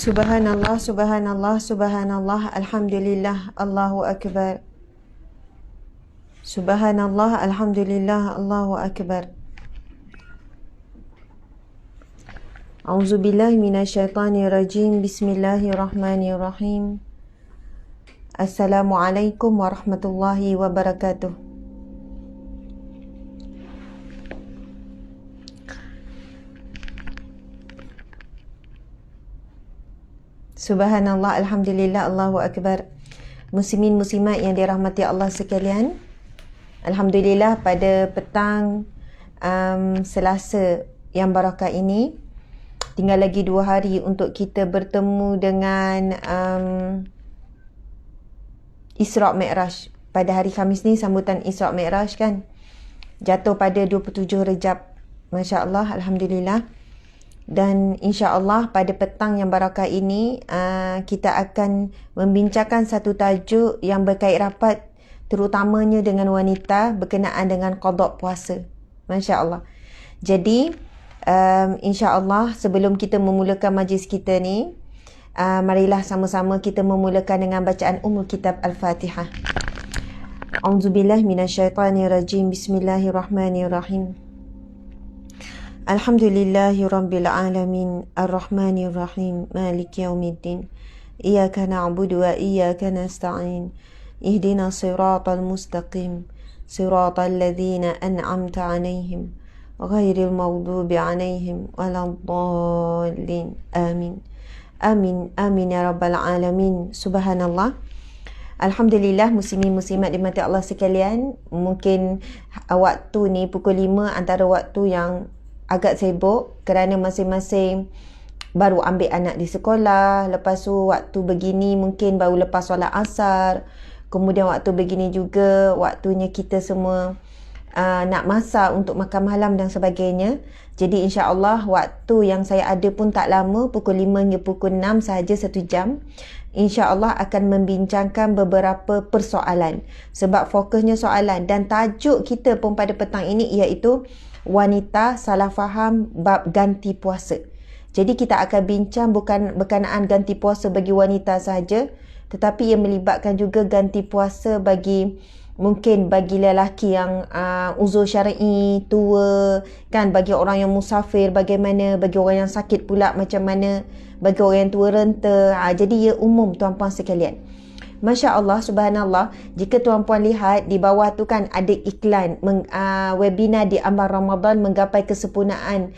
Subhanallah, subhanallah, subhanallah, alhamdulillah, Allahu akbar. Subhanallah, alhamdulillah, Allahu akbar. A'udzubillahi minasyaitanirrajim. Bismillahirrahmanirrahim. Assalamualaikum warahmatullahi wabarakatuh. Subhanallah, alhamdulillah, Allahu akbar. Muslimin muslimat yang dirahmati Allah sekalian, alhamdulillah pada petang Selasa yang barakah ini, tinggal lagi 2 hari untuk kita bertemu dengan Isra' Mi'raj. Pada hari Khamis ni sambutan Isra' Mi'raj kan, jatuh pada 27 Rejab. Masya Allah, alhamdulillah. Dan insya-Allah pada petang yang barakah ini kita akan membincangkan satu tajuk yang berkait rapat terutamanya dengan wanita berkenaan dengan qada puasa. Masya-Allah. Jadi insya-Allah sebelum kita memulakan majlis kita ni, marilah sama-sama kita memulakan dengan bacaan Ummul Kitab Al-Fatihah. A'udzubillahi minasyaitanirrajim. Bismillahirrahmanirrahim. Alhamdulillahi Rabbil Alamin. Ar-Rahmanirrahim. Maliki yaumiddin. Iyaka na'budu wa iyaka nasta'in. Ihdina siratal mustaqim. Siratal ladzina an'amta 'alaihim ghairil maghdubi 'alaihim waladdallin. Amin. Amin. Amin ya Rabbal Alamin. Subhanallah. Alhamdulillah, muslimin muslimat dimati Allah sekalian. Mungkin waktu ni pukul 5 antara waktu yang agak sibuk kerana masing-masing baru ambil anak di sekolah. Lepas tu waktu begini mungkin baru lepas solat asar. Kemudian waktu begini juga waktunya kita semua nak masak untuk makan malam dan sebagainya. Jadi insya-Allah waktu yang saya ada pun tak lama, pukul 5 hingga pukul 6 sahaja, 1 jam. InsyaAllah akan membincangkan beberapa persoalan. Sebab fokusnya soalan dan tajuk kita pun pada petang ini iaitu wanita salah faham bab ganti puasa. Jadi kita akan bincang bukan berkenaan ganti puasa bagi wanita sahaja, tetapi ia melibatkan juga ganti puasa bagi mungkin bagi lelaki yang uzur syar'i, tua kan, bagi orang yang musafir bagaimana, bagi orang yang sakit pula macam mana, bagi orang yang tua renta. Jadi ia umum tuan-puan sekalian. Masya Allah, subhanallah. Jika tuan-puan lihat di bawah tu kan ada iklan webinar di Amal Ramadan menggapai kesempurnaan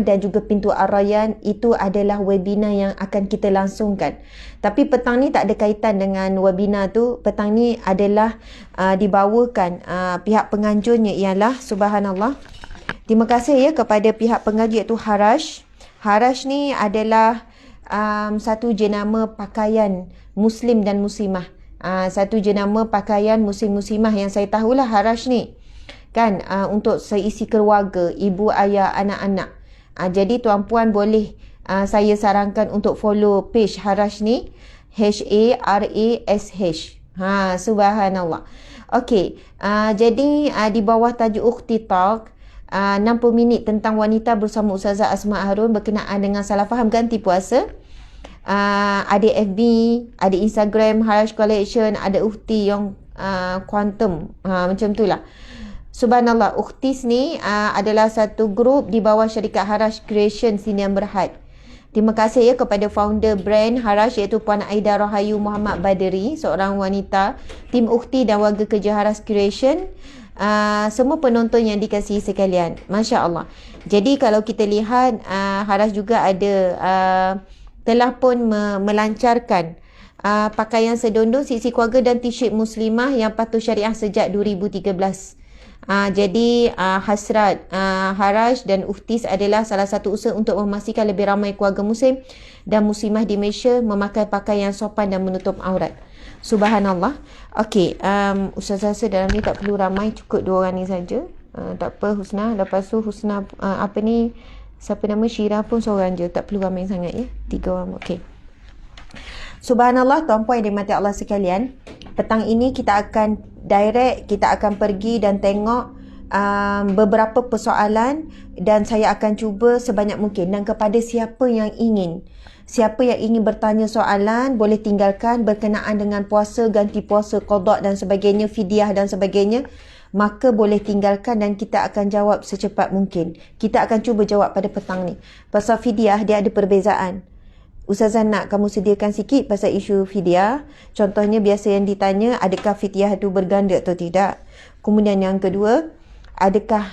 dan juga pintu ar-Rayyan. Itu adalah webinar yang akan kita langsungkan. Tapi petang ni tak ada kaitan dengan webinar tu. Petang ni adalah dibawakan pihak penganjurnya ialah, subhanallah, terima kasih ya kepada pihak penganjur iaitu Harash. Harash ni adalah satu jenama pakaian Muslim dan Muslimah. Satu jenama pakaian Muslim-Muslimah yang saya tahulah Harash ni kan, untuk seisi keluarga, ibu, ayah, anak-anak. Jadi tuan-puan boleh, saya sarankan untuk follow page Harash ni, Harash. Subhanallah. Okey, jadi di bawah tajuk Ukhti Talk, 60 minit tentang wanita bersama Ustazah Asma Harun berkenaan dengan salah faham ganti puasa. Ada FB, ada Instagram Harash Collection, ada Ukhti yang Quantum, macam tu lah. Subhanallah, Ukhtis ni adalah satu grup di bawah syarikat Harash Creation Sdn Bhd. Terima kasih ya kepada founder brand Harash iaitu Puan Aida Rahayu Muhammad Badri, seorang wanita, tim Ukhti dan warga kerja Harash Creation, semua penonton yang dikasihi sekalian. Masya Allah. Jadi kalau kita lihat, Harash juga ada telah pun melancarkan pakaian sedondong, sisi keluarga dan t-shirt muslimah yang patuh syariah sejak 2013. Jadi hasrat Harash dan Ukhtis adalah salah satu usaha untuk memastikan lebih ramai keluarga muslim dan muslimah di Malaysia memakai pakaian sopan dan menutup aurat. Subhanallah. Okey, Ustazah rasa dalam ni tak perlu ramai, cukup 2 orang ni saja. Tak apa, Husna. Lepas tu Husna siapa nama Syirah pun seorang je, tak perlu ramai sangat ya. 3 orang. Okey. Subhanallah, tuan-puan yang dirahmati Allah sekalian, petang ini kita akan pergi dan tengok beberapa persoalan dan saya akan cuba sebanyak mungkin. Dan kepada siapa yang ingin bertanya soalan, boleh tinggalkan berkenaan dengan puasa, ganti puasa, qada dan sebagainya, fidyah dan sebagainya, maka boleh tinggalkan dan kita akan jawab secepat mungkin. Kita akan cuba jawab pada petang ni. Pasal fidyah dia ada perbezaan. Ustazah nak kamu sediakan sikit pasal isu fidyah. Contohnya biasa yang ditanya, adakah fidyah tu berganda atau tidak. Kemudian yang kedua, adakah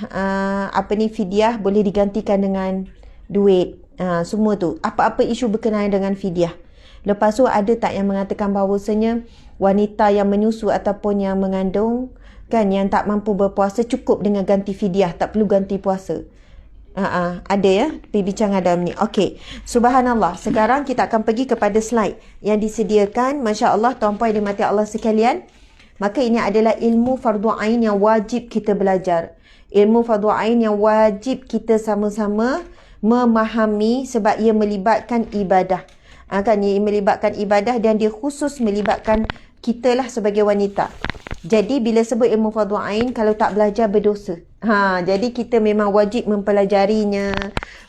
fidyah boleh digantikan dengan duit. Semua tu. Apa-apa isu berkenaan dengan fidyah. Lepas tu ada tak yang mengatakan bahawasanya wanita yang menyusu ataupun yang mengandung, kan, yang tak mampu berpuasa cukup dengan ganti fidyah, tak perlu ganti puasa. Ada ya perbincangan dalam ni. Okey, subhanallah. Sekarang kita akan pergi kepada slide yang disediakan. Masya Allah, tuan-puan yang dimati Allah sekalian, maka ini adalah ilmu fardu ain yang wajib kita belajar. Ilmu fardu ain yang wajib kita sama-sama memahami sebab ia melibatkan ibadah. Kan, ia melibatkan ibadah dan dia khusus melibatkan kita lah sebagai wanita. Jadi bila sebut ilmu fardu ain, kalau tak belajar berdosa. Jadi kita memang wajib mempelajarinya.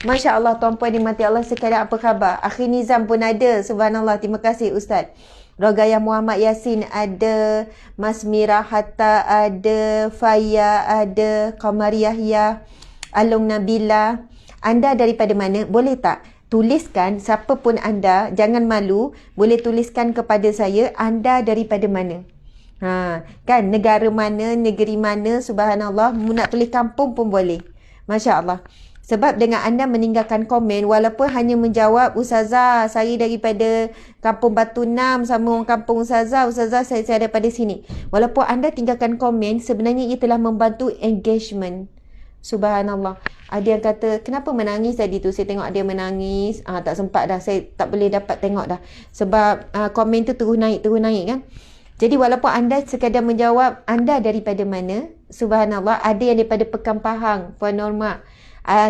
Masya Allah, tuan-puan dimati Allah sekalian, apa khabar? Akhir Nizam pun ada. Subhanallah, terima kasih Ustaz. Rogayah Muhammad Yasin ada, Mas Mira Hatta ada, Faya ada, Qamar Yahya, Alung Nabila. Anda daripada mana? Boleh tak tuliskan, siapa pun anda, jangan malu, boleh tuliskan kepada saya anda daripada mana. Kan, negara mana, negeri mana, subhanallah. Nak tulis kampung pun boleh. Masya Allah. Sebab dengan anda meninggalkan komen, walaupun hanya menjawab, Ustazah, saya daripada kampung Batu Enam, sama orang kampung Ustazah, saya daripada sini. Walaupun anda tinggalkan komen, sebenarnya ia telah membantu engagement. Subhanallah. Ada yang kata, kenapa menangis tadi tu? Saya tengok ada yang menangis. Tak sempat dah. Saya tak boleh dapat tengok dah. Sebab komen tu terus naik kan. Jadi walaupun anda sekadar menjawab, anda daripada mana? Subhanallah. Ada yang daripada Pekan Pahang, Puan Norma.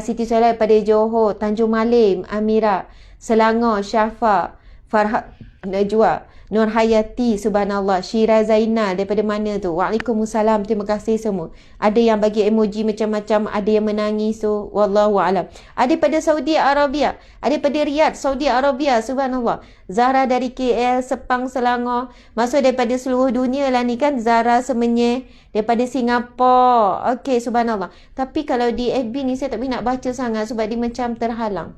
Siti Solah daripada Johor, Tanjung Malim, Amira, Selangor, Syafa, Farhad Najwa, Nur Hayati, subhanallah, Syira Zainal daripada mana tu? Waalaikumsalam, terima kasih semua. Ada yang bagi emoji macam-macam, ada yang menangis, so wallahu alam. Ada daripada Saudi Arabia, ada daripada Riyadh, Saudi Arabia, subhanallah. Zahra dari KL, Sepang, Selangor. Maksud daripada seluruh dunia lah ni kan. Zahra Semenyih daripada Singapura. Okey, subhanallah. Tapi kalau di FB ni saya tak boleh nak baca sangat sebab dia macam terhalang.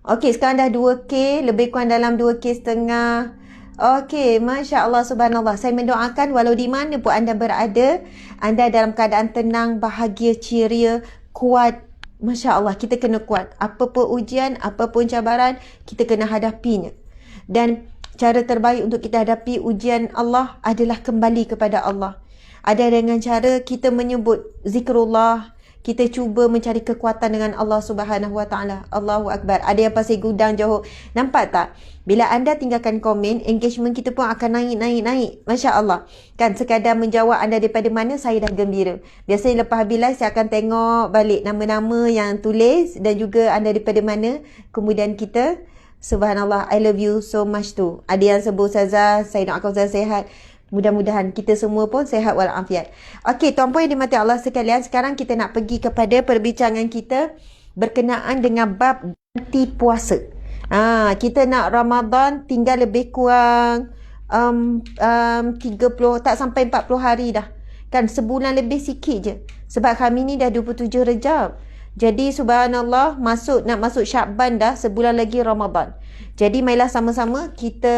Okey, sekarang dah 2K, lebih kurang dalam 2K setengah. Okey, Masya Allah, subhanallah. Saya mendoakan walau di mana pun anda berada, anda dalam keadaan tenang, bahagia, ceria, kuat. Masya Allah, kita kena kuat. Apa pun ujian, apa pun cabaran, kita kena hadapinya. Dan cara terbaik untuk kita hadapi ujian Allah adalah kembali kepada Allah. Ada dengan cara kita menyebut zikrullah, kita cuba mencari kekuatan dengan Allah Subhanahu Wa Taala. Allahu Akbar. Ada yang pasal gudang Johor. Nampak tak? Bila anda tinggalkan komen, engagement kita pun akan naik. Masya Allah. Kan, sekadar menjawab anda daripada mana, saya dah gembira. Biasanya lepas habis live, saya akan tengok balik nama-nama yang tulis dan juga anda daripada mana. Kemudian kita, subhanallah, I love you so much tu. Ada yang sebut Ustazah, saya doakan Ustazah sihat. Mudah-mudahan kita semua pun sehat walafiat. Okey, tuan-puan yang dimati Allah sekalian, sekarang kita nak pergi kepada perbincangan kita berkenaan dengan bab ganti puasa. Kita nak Ramadan tinggal lebih kurang 30, tak sampai 40 hari dah. Kan, sebulan lebih sikit je. Sebab kami ni dah 27 Rejab. Jadi subhanallah, nak masuk Syakban dah, sebulan lagi Ramadan. Jadi marilah sama-sama kita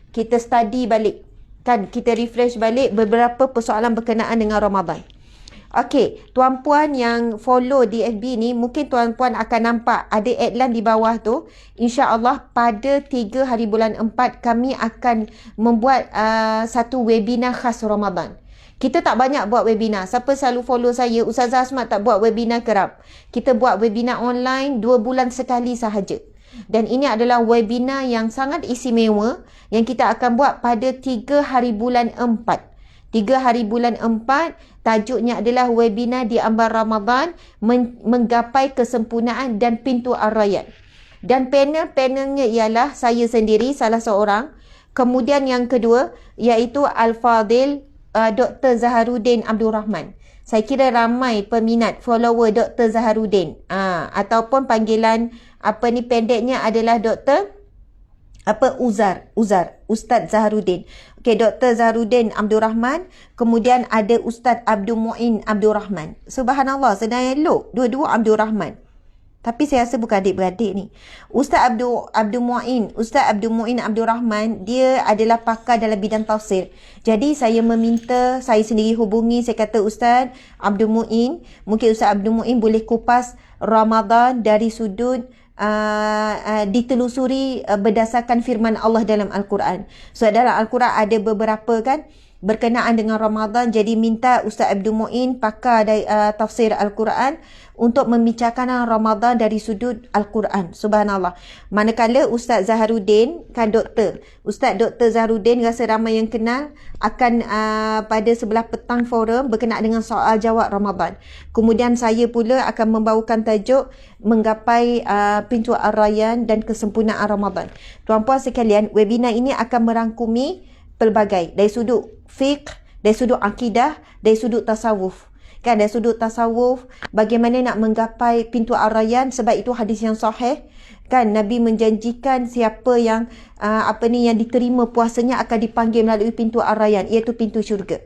kita study balik. Kan, kita refresh balik beberapa persoalan berkenaan dengan Ramadan. Okey, tuan-puan yang follow di FB ni, mungkin tuan-puan akan nampak ada headline di bawah tu. InsyaAllah pada 3 hari bulan 4 kami akan membuat satu webinar khas Ramadan. Kita tak banyak buat webinar. Siapa selalu follow saya, Ustazah Asmat tak buat webinar kerap. Kita buat webinar online 2 bulan sekali sahaja. Dan ini adalah webinar yang sangat istimewa yang kita akan buat pada 3 hari bulan 4. 3 hari bulan 4, tajuknya adalah webinar di Ambar Ramadan, menggapai kesempurnaan dan pintu ar-rayyan. Dan panelnya ialah saya sendiri, salah seorang. Kemudian yang kedua iaitu Al-Fadil Dr. Zaharuddin Abdul Rahman. Saya kira ramai peminat follower Dr. Zaharuddin. Ataupun panggilan pendeknya adalah Dr. Uzar, Ustaz Zaharuddin. Okey, Dr. Zaharuddin Abdul Rahman, kemudian ada Ustaz Abdul Muin Abdul Rahman. Subhanallah, senang elok, dua-dua Abdul Rahman. Tapi saya rasa bukan adik-beradik ni. Ustaz Abdul Muin Abdul Rahman, dia adalah pakar dalam bidang tafsir. Jadi saya sendiri hubungi, saya kata Ustaz Abdul Muin, mungkin Ustaz Abdul Muin boleh kupas Ramadan dari sudut ditelusuri berdasarkan firman Allah dalam Al-Quran. So dalam Al-Quran ada beberapa kan berkenaan dengan Ramadan, jadi minta Ustaz Abdul Muin pakar dari tafsir Al-Quran untuk membincangkan Ramadan dari sudut Al-Quran. Subhanallah. Manakala Ustaz Zaharuddin kan Ustaz Dr. Zaharuddin, rasa ramai yang kenal, akan pada sebelah petang forum berkenaan dengan soal jawab Ramadan. Kemudian saya pula akan membawakan tajuk menggapai pintu Ar-Rayyan dan kesempurnaan Ramadan. Tuan-puan sekalian, webinar ini akan merangkumi pelbagai, dari sudut fiqh, dari sudut akidah, dari sudut tasawuf. Kan, dari sudut tasawuf, bagaimana nak menggapai pintu Ar-Rayyan, sebab itu hadis yang sahih. Kan, Nabi menjanjikan siapa yang yang diterima puasanya akan dipanggil melalui pintu Ar-Rayyan, iaitu pintu syurga.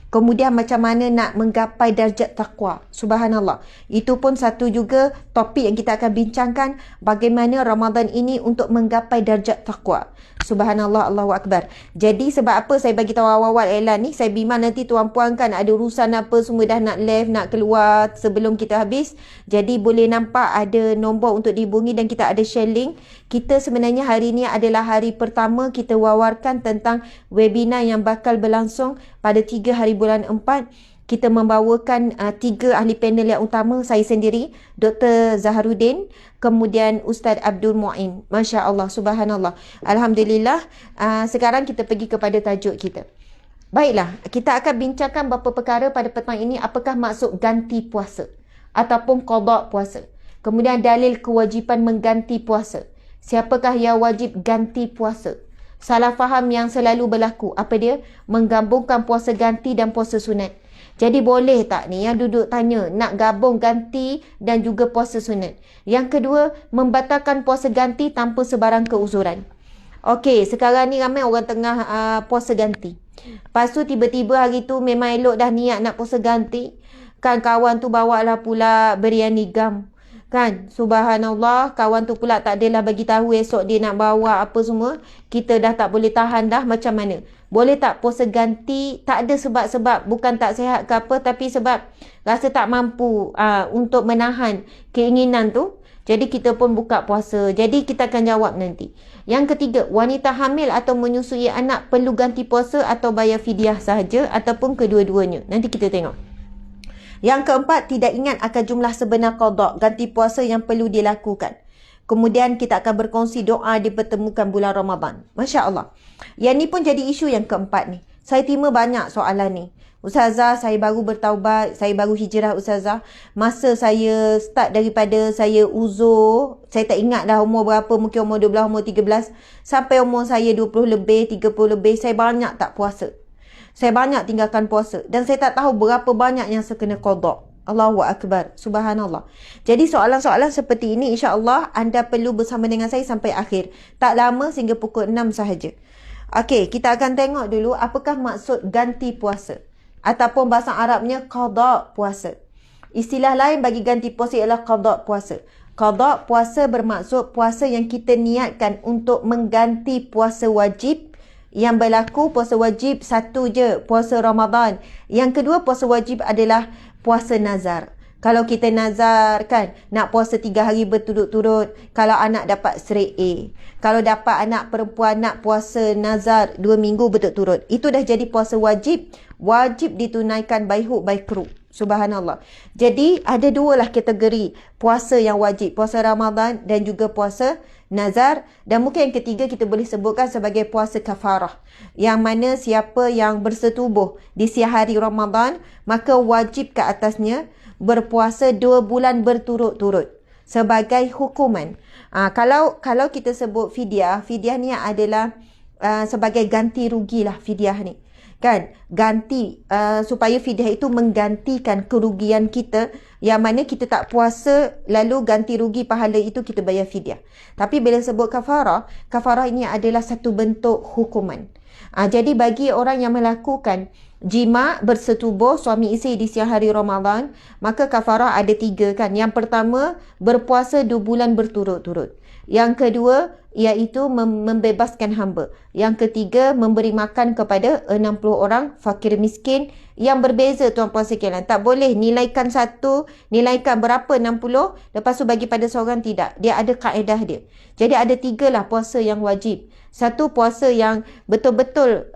Kemudian macam mana nak menggapai darjat taqwa. Subhanallah. Itu pun satu juga topik yang kita akan bincangkan, bagaimana Ramadan ini untuk menggapai darjat taqwa. Subhanallah, Allahu Akbar. Jadi sebab apa saya bagi tahu awal-awal Elan ni, saya bimbang nanti tuan-puan kan ada urusan apa semua dah nak live, nak keluar sebelum kita habis. Jadi boleh nampak ada nombor untuk dihubungi dan kita ada share link. Kita sebenarnya hari ni adalah hari pertama kita wawarkan tentang webinar yang bakal berlangsung pada 3 hari bulan 4. Kita membawakan 3 ahli panel yang utama, saya sendiri, Dr. Zaharuddin, kemudian Ustaz Abdul Muin. Masya Allah, subhanallah. Alhamdulillah. Sekarang kita pergi kepada tajuk kita. Baiklah, kita akan bincangkan beberapa perkara pada petang ini. Apakah maksud ganti puasa ataupun qada puasa? Kemudian dalil kewajipan mengganti puasa. Siapakah yang wajib ganti puasa? Salah faham yang selalu berlaku. Apa dia? Menggabungkan puasa ganti dan puasa sunat. Jadi boleh tak ni yang duduk tanya nak gabung ganti dan juga puasa sunat? Yang kedua, membatalkan puasa ganti tanpa sebarang keuzuran. Okey, sekarang ni ramai orang tengah puasa ganti. Lepas tu tiba-tiba hari tu memang elok dah niat nak puasa ganti. Kan kawan tu bawa lah pula biryani gam. Kan, subhanallah, kawan tu pula tak adalah bagi tahu esok dia nak bawa apa semua. Kita dah tak boleh tahan dah, macam mana? Boleh tak puasa ganti? Tak ada sebab-sebab, bukan tak sihat ke apa, tapi sebab rasa tak mampu untuk menahan keinginan tu. Jadi kita pun buka puasa. Jadi kita akan jawab nanti. Yang ketiga, wanita hamil atau menyusui anak perlu ganti puasa atau bayar fidyah sahaja ataupun kedua-duanya. Nanti kita tengok. Yang keempat, tidak ingat akan jumlah sebenar qada ganti puasa yang perlu dilakukan. Kemudian kita akan berkongsi doa dipertemukan bulan Ramadan. Masya Allah. Yang ni pun jadi isu yang keempat ni. Saya terima banyak soalan ni. Ustazah, saya baru bertaubat, saya baru hijrah Ustazah. Masa saya start daripada saya uzur, saya tak ingat dah umur berapa, mungkin umur 12, umur 13. Sampai umur saya 20 lebih, 30 lebih, saya banyak tak puasa. Saya banyak tinggalkan puasa. Dan saya tak tahu berapa banyak yang saya kena qada. Allahu Akbar. Subhanallah. Jadi soalan-soalan seperti ini insya-Allah anda perlu bersama dengan saya sampai akhir. Tak lama, sehingga pukul 6 sahaja. Okey, kita akan tengok dulu apakah maksud ganti puasa. Ataupun bahasa Arabnya qada puasa. Istilah lain bagi ganti puasa ialah qada puasa. Qada puasa bermaksud puasa yang kita niatkan untuk mengganti puasa wajib. Yang berlaku puasa wajib satu je, puasa Ramadan. Yang kedua, puasa wajib adalah puasa nazar. Kalau kita nazar kan, nak puasa 3 hari berturut-turut, kalau anak dapat straight A. Kalau dapat anak perempuan nak puasa nazar 2 minggu berturut-turut, itu dah jadi puasa wajib. Wajib ditunaikan by hook by crook. Subhanallah. Jadi ada 2 lah kategori puasa yang wajib, puasa Ramadan dan juga puasa nazar. Dan mungkin yang ketiga kita boleh sebutkan sebagai puasa kafarah, yang mana siapa yang bersetubuh di siang hari Ramadan, maka wajib ke atasnya berpuasa 2 bulan berturut-turut sebagai hukuman. Kalau kita sebut fidyah ni adalah sebagai ganti rugi lah fidyah ni. kan, ganti supaya fidyah itu menggantikan kerugian kita yang mana kita tak puasa lalu ganti rugi pahala itu kita bayar fidyah. Tapi bila sebut kafarah, kafarah ini adalah satu bentuk hukuman. Jadi bagi orang yang melakukan jima bersetubuh suami isteri di siang hari Ramadan, maka kafarah ada 3 kan. Yang pertama, berpuasa 2 bulan berturut-turut. Yang kedua, iaitu membebaskan hamba. Yang ketiga, memberi makan kepada 60 orang fakir miskin. Yang berbeza tuan-puan sekalian. Tak boleh nilaikan satu, nilaikan berapa 60, lepas tu bagi pada seorang, tidak. Dia ada kaedah dia. Jadi ada 3 lah puasa yang wajib. Satu, puasa yang betul-betul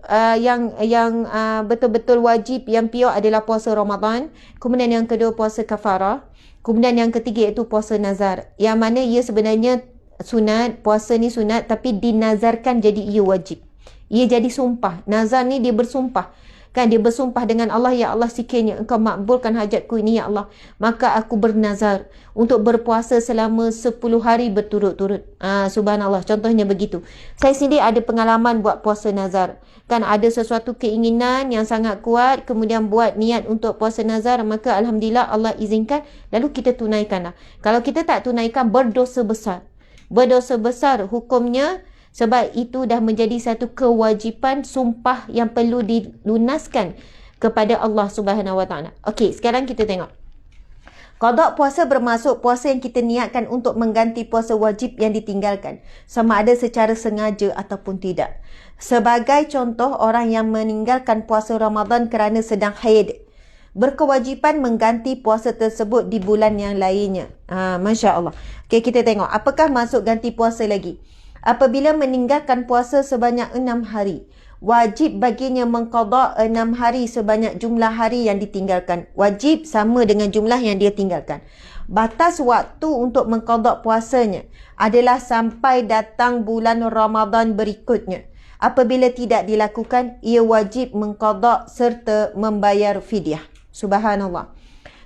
betul-betul wajib, yang pure adalah puasa Ramadan. Kemudian yang kedua, puasa kafarah. Kemudian yang ketiga iaitu puasa nazar, yang mana ia sebenarnya sunat. Puasa ni sunat tapi dinazarkan jadi ia wajib. Ia jadi sumpah. Nazar ni dia bersumpah. Kan dia bersumpah dengan Allah, ya Allah, sekiranya engkau makbulkan hajatku ini ya Allah, maka aku bernazar untuk berpuasa selama 10 hari berturut-turut. Subhanallah, contohnya begitu. Saya sendiri ada pengalaman buat puasa nazar. Kan ada sesuatu keinginan yang sangat kuat, kemudian buat niat untuk puasa nazar, maka alhamdulillah Allah izinkan, lalu kita tunaikanlah. Kalau kita tak tunaikan, berdosa besar. Berdosa besar hukumnya, sebab itu dah menjadi satu kewajipan sumpah yang perlu dilunaskan kepada Allah Subhanahu Wa Taala. Okey, sekarang kita tengok. Qada puasa bermaksud puasa yang kita niatkan untuk mengganti puasa wajib yang ditinggalkan, sama ada secara sengaja ataupun tidak. Sebagai contoh, orang yang meninggalkan puasa Ramadan kerana sedang haid berkewajipan mengganti puasa tersebut di bulan yang lainnya. Masya Allah. Okey, kita tengok apakah maksud ganti puasa lagi. Apabila meninggalkan puasa sebanyak 6 hari, wajib baginya mengqada 6 hari sebanyak jumlah hari yang ditinggalkan. Wajib sama dengan jumlah yang dia tinggalkan. Batas waktu untuk mengqada puasanya adalah sampai datang bulan Ramadan berikutnya. Apabila tidak dilakukan, ia wajib mengqada serta membayar fidyah. Subhanallah.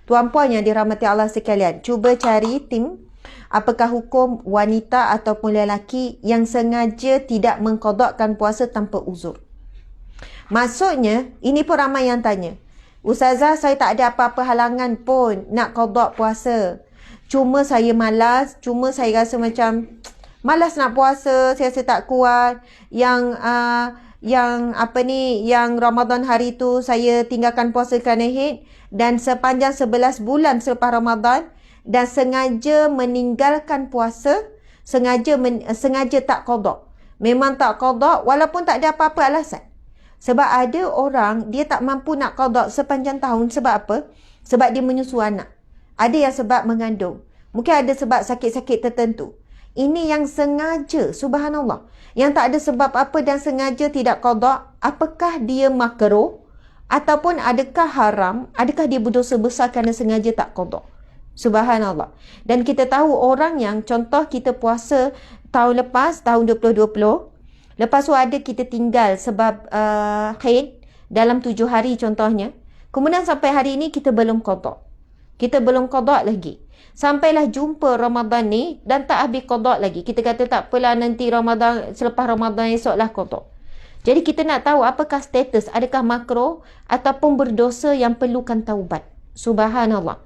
Tuan-puan yang dirahmati Allah sekalian, cuba cari tim apakah hukum wanita ataupun lelaki yang sengaja tidak mengqadakkan puasa tanpa uzur. Maksudnya, ini pun ramai yang tanya, Ustazah, saya tak ada apa-apa halangan pun nak qadak puasa. Cuma saya malas, cuma saya rasa macam malas nak puasa, saya rasa tak kuat. Yang Ramadan hari tu saya tinggalkan puasa kerana haid, dan sepanjang 11 bulan selepas Ramadan, dan sengaja meninggalkan puasa, sengaja tak qada. Memang tak qada walaupun tak ada apa-apa alasan. Sebab ada orang dia tak mampu nak qada sepanjang tahun. Sebab apa? Sebab dia menyusu anak. Ada yang sebab mengandung. Mungkin ada sebab sakit-sakit tertentu. Ini yang sengaja, subhanallah, yang tak ada sebab apa dan sengaja tidak qada. Apakah dia makruh ataupun adakah haram? Adakah dia berdosa besar kerana sengaja tak qada? Subhanallah. Dan kita tahu orang yang, contoh kita puasa tahun lepas, tahun 2020, lepas tu ada kita tinggal sebab haid dalam 7 hari contohnya. Kemudian sampai hari ini kita belum qada. Kita belum qada lagi. Sampailah jumpa Ramadan ni dan tak habis qada lagi. Kita kata tak apalah, nanti Ramadan, selepas Ramadan esoklah qada. Jadi kita nak tahu apakah status, adakah makruh ataupun berdosa yang perlukan taubat. Subhanallah.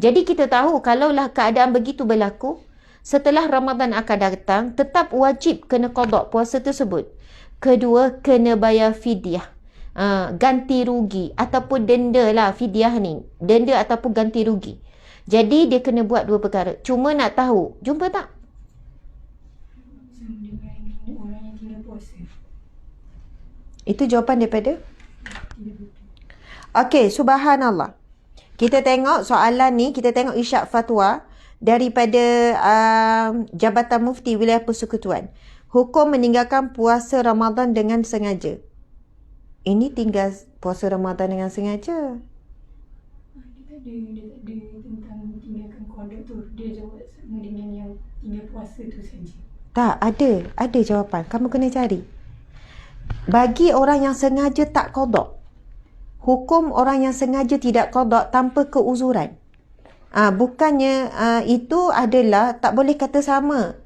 Jadi kita tahu kalaulah keadaan begitu berlaku, setelah Ramadan akan datang, tetap wajib kena qada puasa tersebut. Kedua, kena bayar fidyah. Ganti rugi ataupun denda lah fidyah ni. Denda ataupun ganti rugi. Jadi dia kena buat 2 perkara. Cuma nak tahu, jumpa tak? Orang yang tinggal puasa. Itu jawapan daripada? Okey, subhanallah. Kita tengok soalan ni, kita tengok isyak fatwa daripada Jabatan Mufti Wilayah Persekutuan. Hukum meninggalkan puasa Ramadan dengan sengaja. Ini tinggal puasa Ramadan dengan sengaja. Dia tentang tinggalkan konduktor. Dia jawab sama dengan yang tinggal puasa tu saja. Tak, ada jawapan. Kamu kena cari. Bagi orang yang sengaja tak qada, hukum orang yang sengaja tidak qada tanpa keuzuran. Bukannya itu adalah, tak boleh kata sama.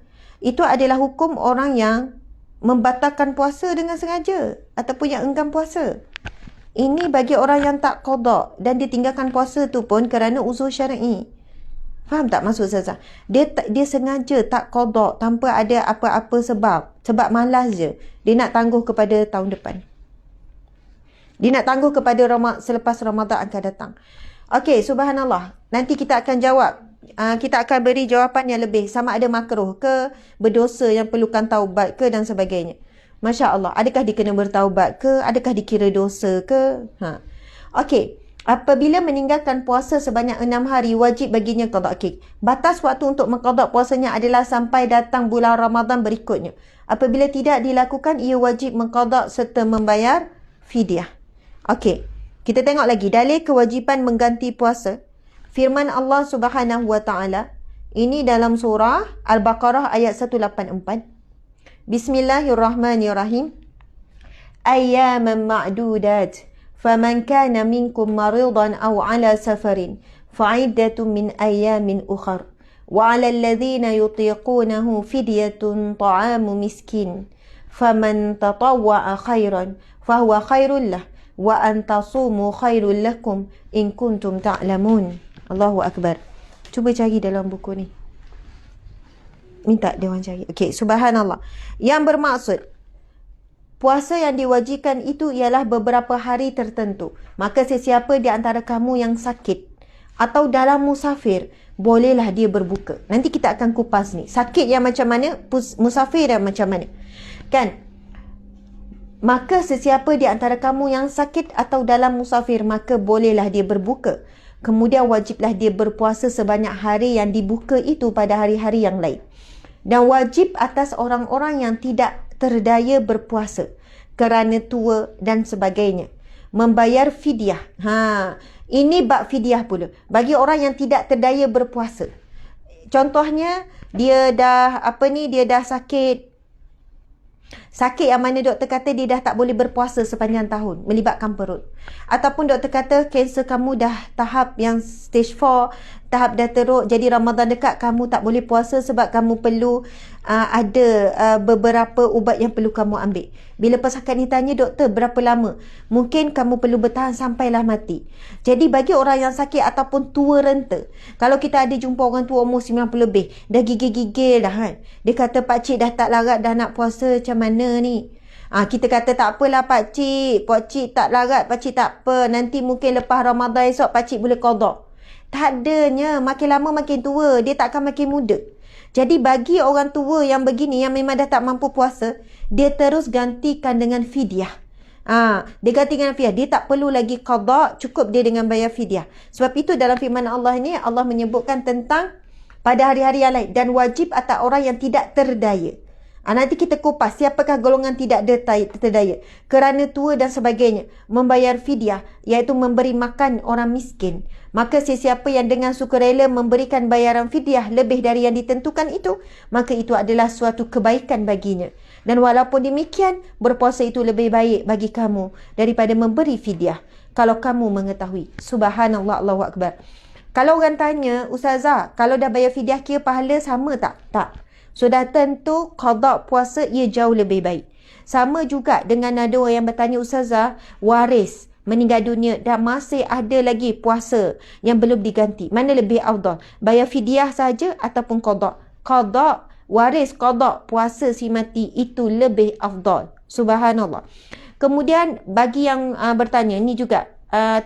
Itu adalah hukum orang yang membatalkan puasa dengan sengaja ataupun yang enggan puasa. Ini bagi orang yang tak qada dan dia tinggalkan puasa tu pun kerana uzur syar'i. Faham tak maksud Ustazah? Dia sengaja tak qada tanpa ada apa-apa sebab. Sebab malas je. Dia nak tangguh kepada tahun depan. Dia nak tangguh kepada selepas Ramadan akan datang. Okey, subhanallah. Nanti kita akan jawab. Kita akan beri jawapan yang lebih. Sama ada makruh ke, berdosa yang perlukan taubat ke dan sebagainya. Masya Allah. Adakah dikena bertaubat ke? Adakah dikira dosa ke? Okey. Apabila meninggalkan puasa sebanyak 6 hari, wajib baginya qada. Okey. Batas waktu untuk mengqada puasanya adalah sampai datang bulan Ramadan berikutnya. Apabila tidak dilakukan, ia wajib mengqada serta membayar fidyah. Okey. Kita tengok lagi dalil kewajipan mengganti puasa. Firman Allah Subhanahu wa taala ini dalam surah Al-Baqarah ayat 184. Bismillahirrahmanirrahim. Ayyaman ma'dudat. Faman kana minkum maridan aw ala safarin fa'iddatun min ayyamin ukhar. Wa 'alal ladzina yutiqunahu fidyatun ta'amu miskin. Faman tatawwa'a khairan fahuwa khairul lah. Wa antasumu khairul lakum in kuntum ta'lamun. Allahu Akbar. Cuba cari dalam buku ni. Minta dia orang cari. Okey, subhanallah. Yang bermaksud puasa yang diwajibkan itu ialah beberapa hari tertentu. Maka sesiapa di antara kamu yang sakit atau dalam musafir, bolehlah dia berbuka. Nanti kita akan kupas ni. Sakit yang macam mana, musafir yang macam mana. Kan? Maka sesiapa di antara kamu yang sakit atau dalam musafir, maka bolehlah dia berbuka. Kemudian wajiblah dia berpuasa sebanyak hari yang dibuka itu pada hari-hari yang lain. Dan wajib atas orang-orang yang tidak terdaya berpuasa kerana tua dan sebagainya, membayar fidyah. Ini bab fidyah pula. Bagi orang yang tidak terdaya berpuasa. Contohnya, dia dah sakit. Sakit yang mana doktor kata dia dah tak boleh berpuasa sepanjang tahun, melibatkan perut. Ataupun doktor kata kanser kamu dah tahap yang stage 4, tahap dah teruk, jadi Ramadan dekat kamu tak boleh puasa sebab kamu perlu ada beberapa ubat yang perlu kamu ambil. Bila pesakit ni tanya, doktor berapa lama? Mungkin kamu perlu bertahan sampailah mati. Jadi bagi orang yang sakit ataupun tua renta, kalau kita ada jumpa orang tua umur 90 lebih, dah gigil-gigil dah kan. Dia kata, pakcik dah tak larat dah nak puasa, macam mana ni? Kita kata tak apalah pakcik tak larat, pakcik tak apa. Nanti mungkin lepas Ramadan esok pakcik boleh qada. Tak adanya, makin lama makin tua, dia tak akan makin muda. Jadi bagi orang tua yang begini, yang memang dah tak mampu puasa, dia terus gantikan dengan fidyah. Dia ganti dengan fidyah. Dia tak perlu lagi qada, cukup dia dengan bayar fidyah. Sebab itu dalam firman Allah ni, Allah menyebutkan tentang pada hari-hari yang lain. Dan wajib atas orang yang tidak terdaya. Nanti kita kupas siapakah golongan tidak terdaya. Kerana tua dan sebagainya. Membayar fidyah, iaitu memberi makan orang miskin. Maka sesiapa yang dengan sukarela memberikan bayaran fidyah lebih dari yang ditentukan itu, maka itu adalah suatu kebaikan baginya. Dan walaupun demikian, berpuasa itu lebih baik bagi kamu daripada memberi fidyah. Kalau kamu mengetahui. Subhanallah, Allahu Akbar. Kalau orang tanya, Ustazah, kalau dah bayar fidyah kira pahala sama tak? Tak. Sudah tentu qada puasa ia jauh lebih baik. Sama juga dengan ada orang yang bertanya, Ustazah, waris meninggal dunia dan masih ada lagi puasa yang belum diganti. Mana lebih afdal? Bayar fidyah saja ataupun qada? Qada, waris qada puasa si mati itu lebih afdal. Subhanallah. Kemudian bagi yang bertanya, ni juga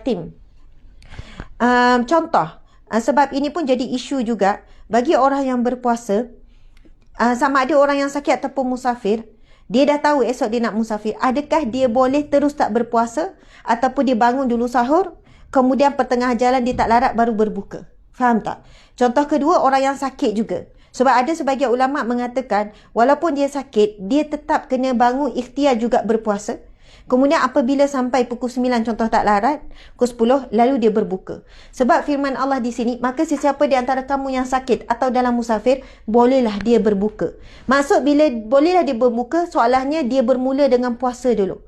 tim. Contoh, sebab ini pun jadi isu juga bagi orang yang berpuasa. Sama ada orang yang sakit ataupun musafir, dia dah tahu esok dia nak musafir. Adakah dia boleh terus tak berpuasa? Ataupun dia bangun dulu sahur, kemudian pertengah jalan dia tak larat baru berbuka? Faham tak? Contoh kedua, orang yang sakit juga. Sebab ada sebagian ulama' mengatakan, walaupun dia sakit, dia tetap kena bangun ikhtiar juga berpuasa. Kemudian apabila sampai pukul 9, contoh tak larat, pukul 10, lalu dia berbuka. Sebab firman Allah di sini, maka sesiapa di antara kamu yang sakit atau dalam musafir, bolehlah dia berbuka. Maksud bila bolehlah dia berbuka, soalannya dia bermula dengan puasa dulu.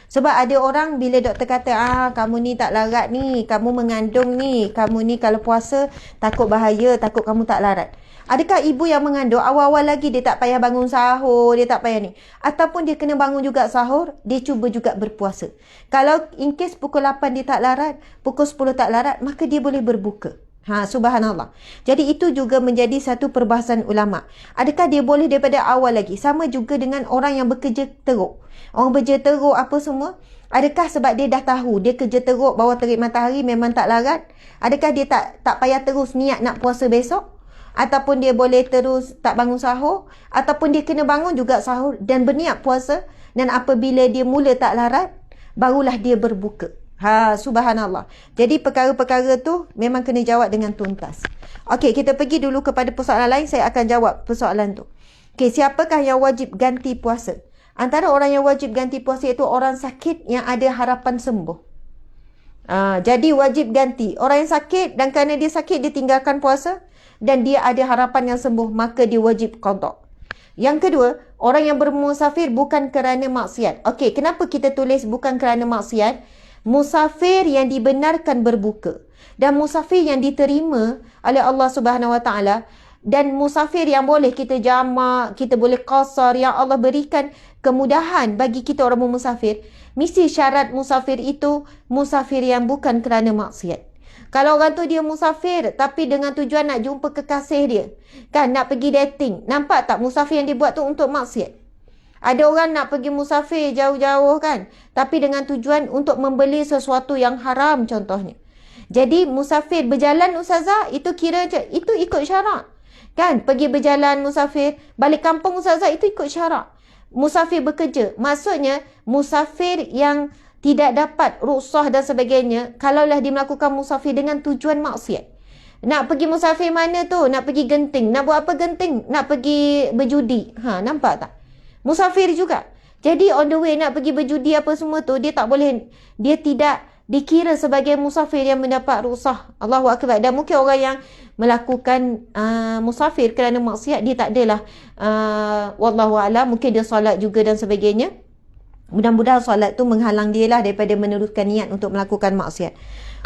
Sebab ada orang bila doktor kata, kamu ni tak larat ni, kamu mengandung ni, kamu ni kalau puasa takut bahaya, takut kamu tak larat. Adakah ibu yang mengandung awal-awal lagi dia tak payah bangun sahur, dia tak payah ni? Ataupun dia kena bangun juga sahur, dia cuba juga berpuasa. Kalau in case pukul 8 dia tak larat, pukul 10 tak larat, maka dia boleh berbuka. Subhanallah. Jadi itu juga menjadi satu perbahasan ulama. Adakah dia boleh daripada awal lagi? Sama juga dengan orang yang bekerja teruk. Orang bekerja teruk apa semua. Adakah sebab dia dah tahu dia kerja teruk bawah terik matahari memang tak larat? Adakah dia tak payah terus niat nak puasa besok? Ataupun dia boleh terus tak bangun sahur? Ataupun dia kena bangun juga sahur dan berniat puasa? Dan apabila dia mula tak larat, barulah dia berbuka. Subhanallah. Jadi perkara-perkara tu memang kena jawab dengan tuntas. Okey, kita pergi dulu kepada persoalan lain. Saya akan jawab persoalan tu. Okey, siapakah yang wajib ganti puasa? Antara orang yang wajib ganti puasa iaitu orang sakit yang ada harapan sembuh. Jadi wajib ganti. Orang yang sakit dan kerana dia sakit dia tinggalkan puasa dan dia ada harapan yang sembuh, maka dia wajib qada. Yang kedua, orang yang bermusafir bukan kerana maksiat. Okey, kenapa kita tulis bukan kerana maksiat? Musafir yang dibenarkan berbuka dan musafir yang diterima oleh Allah Subhanahu Wa Taala dan musafir yang boleh kita jamak, kita boleh qasar, yang Allah berikan kemudahan bagi kita orang musafir. Mesti syarat musafir itu musafir yang bukan kerana maksiat. Kalau orang tu dia musafir tapi dengan tujuan nak jumpa kekasih dia, kan, nak pergi dating, nampak tak musafir yang dia buat tu untuk maksiat? Ada orang nak pergi musafir jauh-jauh, kan, tapi dengan tujuan untuk membeli sesuatu yang haram contohnya. Jadi musafir berjalan ustazah, itu kira itu ikut syarak. Kan, pergi berjalan musafir, balik kampung ustazah, itu ikut syarak. Musafir bekerja, maksudnya musafir yang tidak dapat rukhsah dan sebagainya, kalaulah dia melakukan musafir dengan tujuan maksiat. Nak pergi musafir mana tu? Nak pergi Genting. Nak buat apa Genting? Nak pergi berjudi. Nampak tak? Musafir juga. Jadi on the way nak pergi berjudi apa semua tu, dia tak boleh, dia tidak dikira sebagai musafir yang mendapat rukhsah. Allahu Akbar. Dan mungkin orang yang melakukan musafir kerana maksiat, dia tak adalah wallahu a'lam, mungkin dia solat juga dan sebagainya. Mudah-mudahan solat tu menghalang dia lah daripada meneruskan niat untuk melakukan maksiat.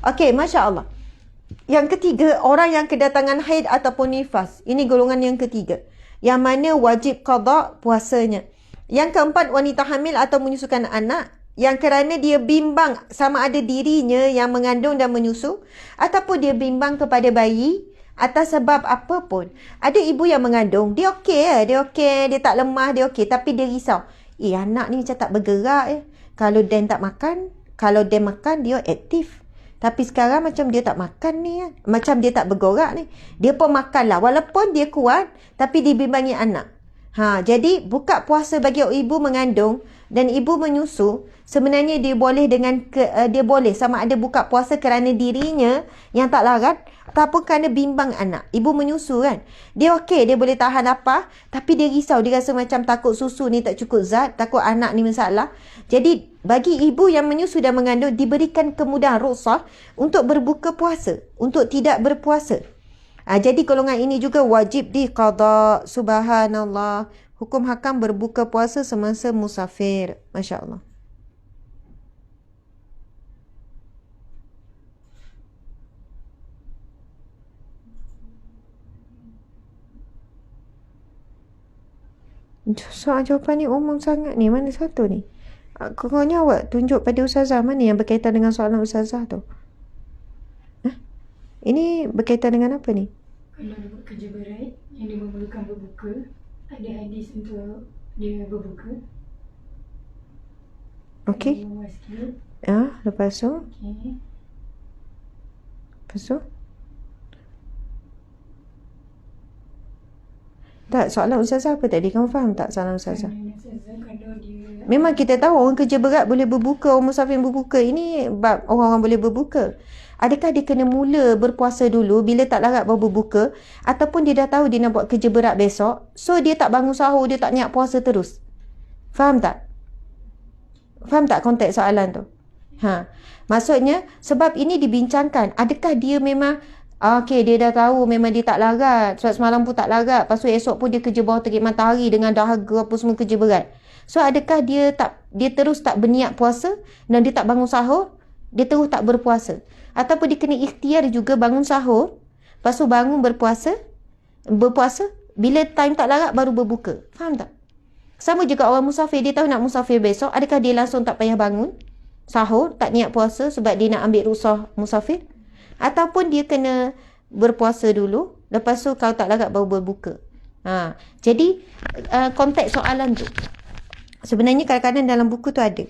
Okey, Masya Allah. Yang ketiga, orang yang kedatangan haid ataupun nifas. Ini golongan yang ketiga, yang mana wajib qada puasanya. Yang keempat, wanita hamil atau menyusukan anak, yang kerana dia bimbang sama ada dirinya yang mengandung dan menyusu, ataupun dia bimbang kepada bayi atas sebab apa pun. Ada ibu yang mengandung, dia okey, dia tak lemah, dia okey, tapi dia risau. Anak ni macam tak bergerak. Kalau Dan tak makan, kalau Dan makan, dia aktif. Tapi sekarang macam dia tak makan ni, macam dia tak bergerak ni. Dia pun makan lah, walaupun dia kuat, tapi dibimbangi anak. Jadi buka puasa bagi ibu mengandung dan ibu menyusu, sebenarnya dia boleh dia boleh sama ada buka puasa kerana dirinya yang tak larat ataupun kerana bimbang anak. Ibu menyusu, kan, dia okey, dia boleh tahan apa, tapi dia risau, dia rasa macam takut susu ni tak cukup zat, takut anak ni masalah. Jadi bagi ibu yang menyusu dan mengandung diberikan kemudahan rukhsah untuk berbuka puasa, untuk tidak berpuasa. Jadi golongan ini juga wajib diqada. Subhanallah. Hukum hakam berbuka puasa semasa musafir. Masya Allah. Soal jawapan ni umum sangat ni. Mana satu ni? Pokoknya awak tunjuk pada ustazah mana yang berkaitan dengan soalan ustazah tu. Ini berkaitan dengan apa ni? Kalau dia buat kerja berat yang dia memerlukan berbuka, ada hadis untuk dia berbuka. Okey. Lepas tu? Okey. Lepas tu? Tak, soalan ustazah apa tadi? Kamu faham tak soalan ustazah? Kalau dia, memang kita tahu orang kerja berat boleh berbuka, orang musafir berbuka. Ini bab orang-orang boleh berbuka. Adakah dia kena mula berpuasa dulu bila tak larat baru berbuka, ataupun dia dah tahu dia nak buat kerja berat besok, so dia tak bangun sahur, dia tak niat puasa terus? Faham tak? Faham tak konteks soalan tu? Maksudnya sebab ini dibincangkan, adakah dia memang okey, dia dah tahu memang dia tak larat, sebab semalam pun tak larat, lepas tu esok pun dia kerja bawah terik matahari dengan dahaga apa semua, kerja berat. So adakah dia terus tak berniat puasa dan dia tak bangun sahur, dia terus tak berpuasa? Ataupun dia kena ikhtiar juga bangun sahur, lepas tu bangun berpuasa, berpuasa, bila time tak larat baru berbuka. Faham tak? Sama juga orang musafir, dia tahu nak musafir besok, adakah dia langsung tak payah bangun sahur, tak niat puasa sebab dia nak ambil rukhsah musafir? Ataupun dia kena berpuasa dulu, lepas tu kalau tak larat baru berbuka. Jadi konteks soalan tu sebenarnya kadang-kadang dalam buku tu ada.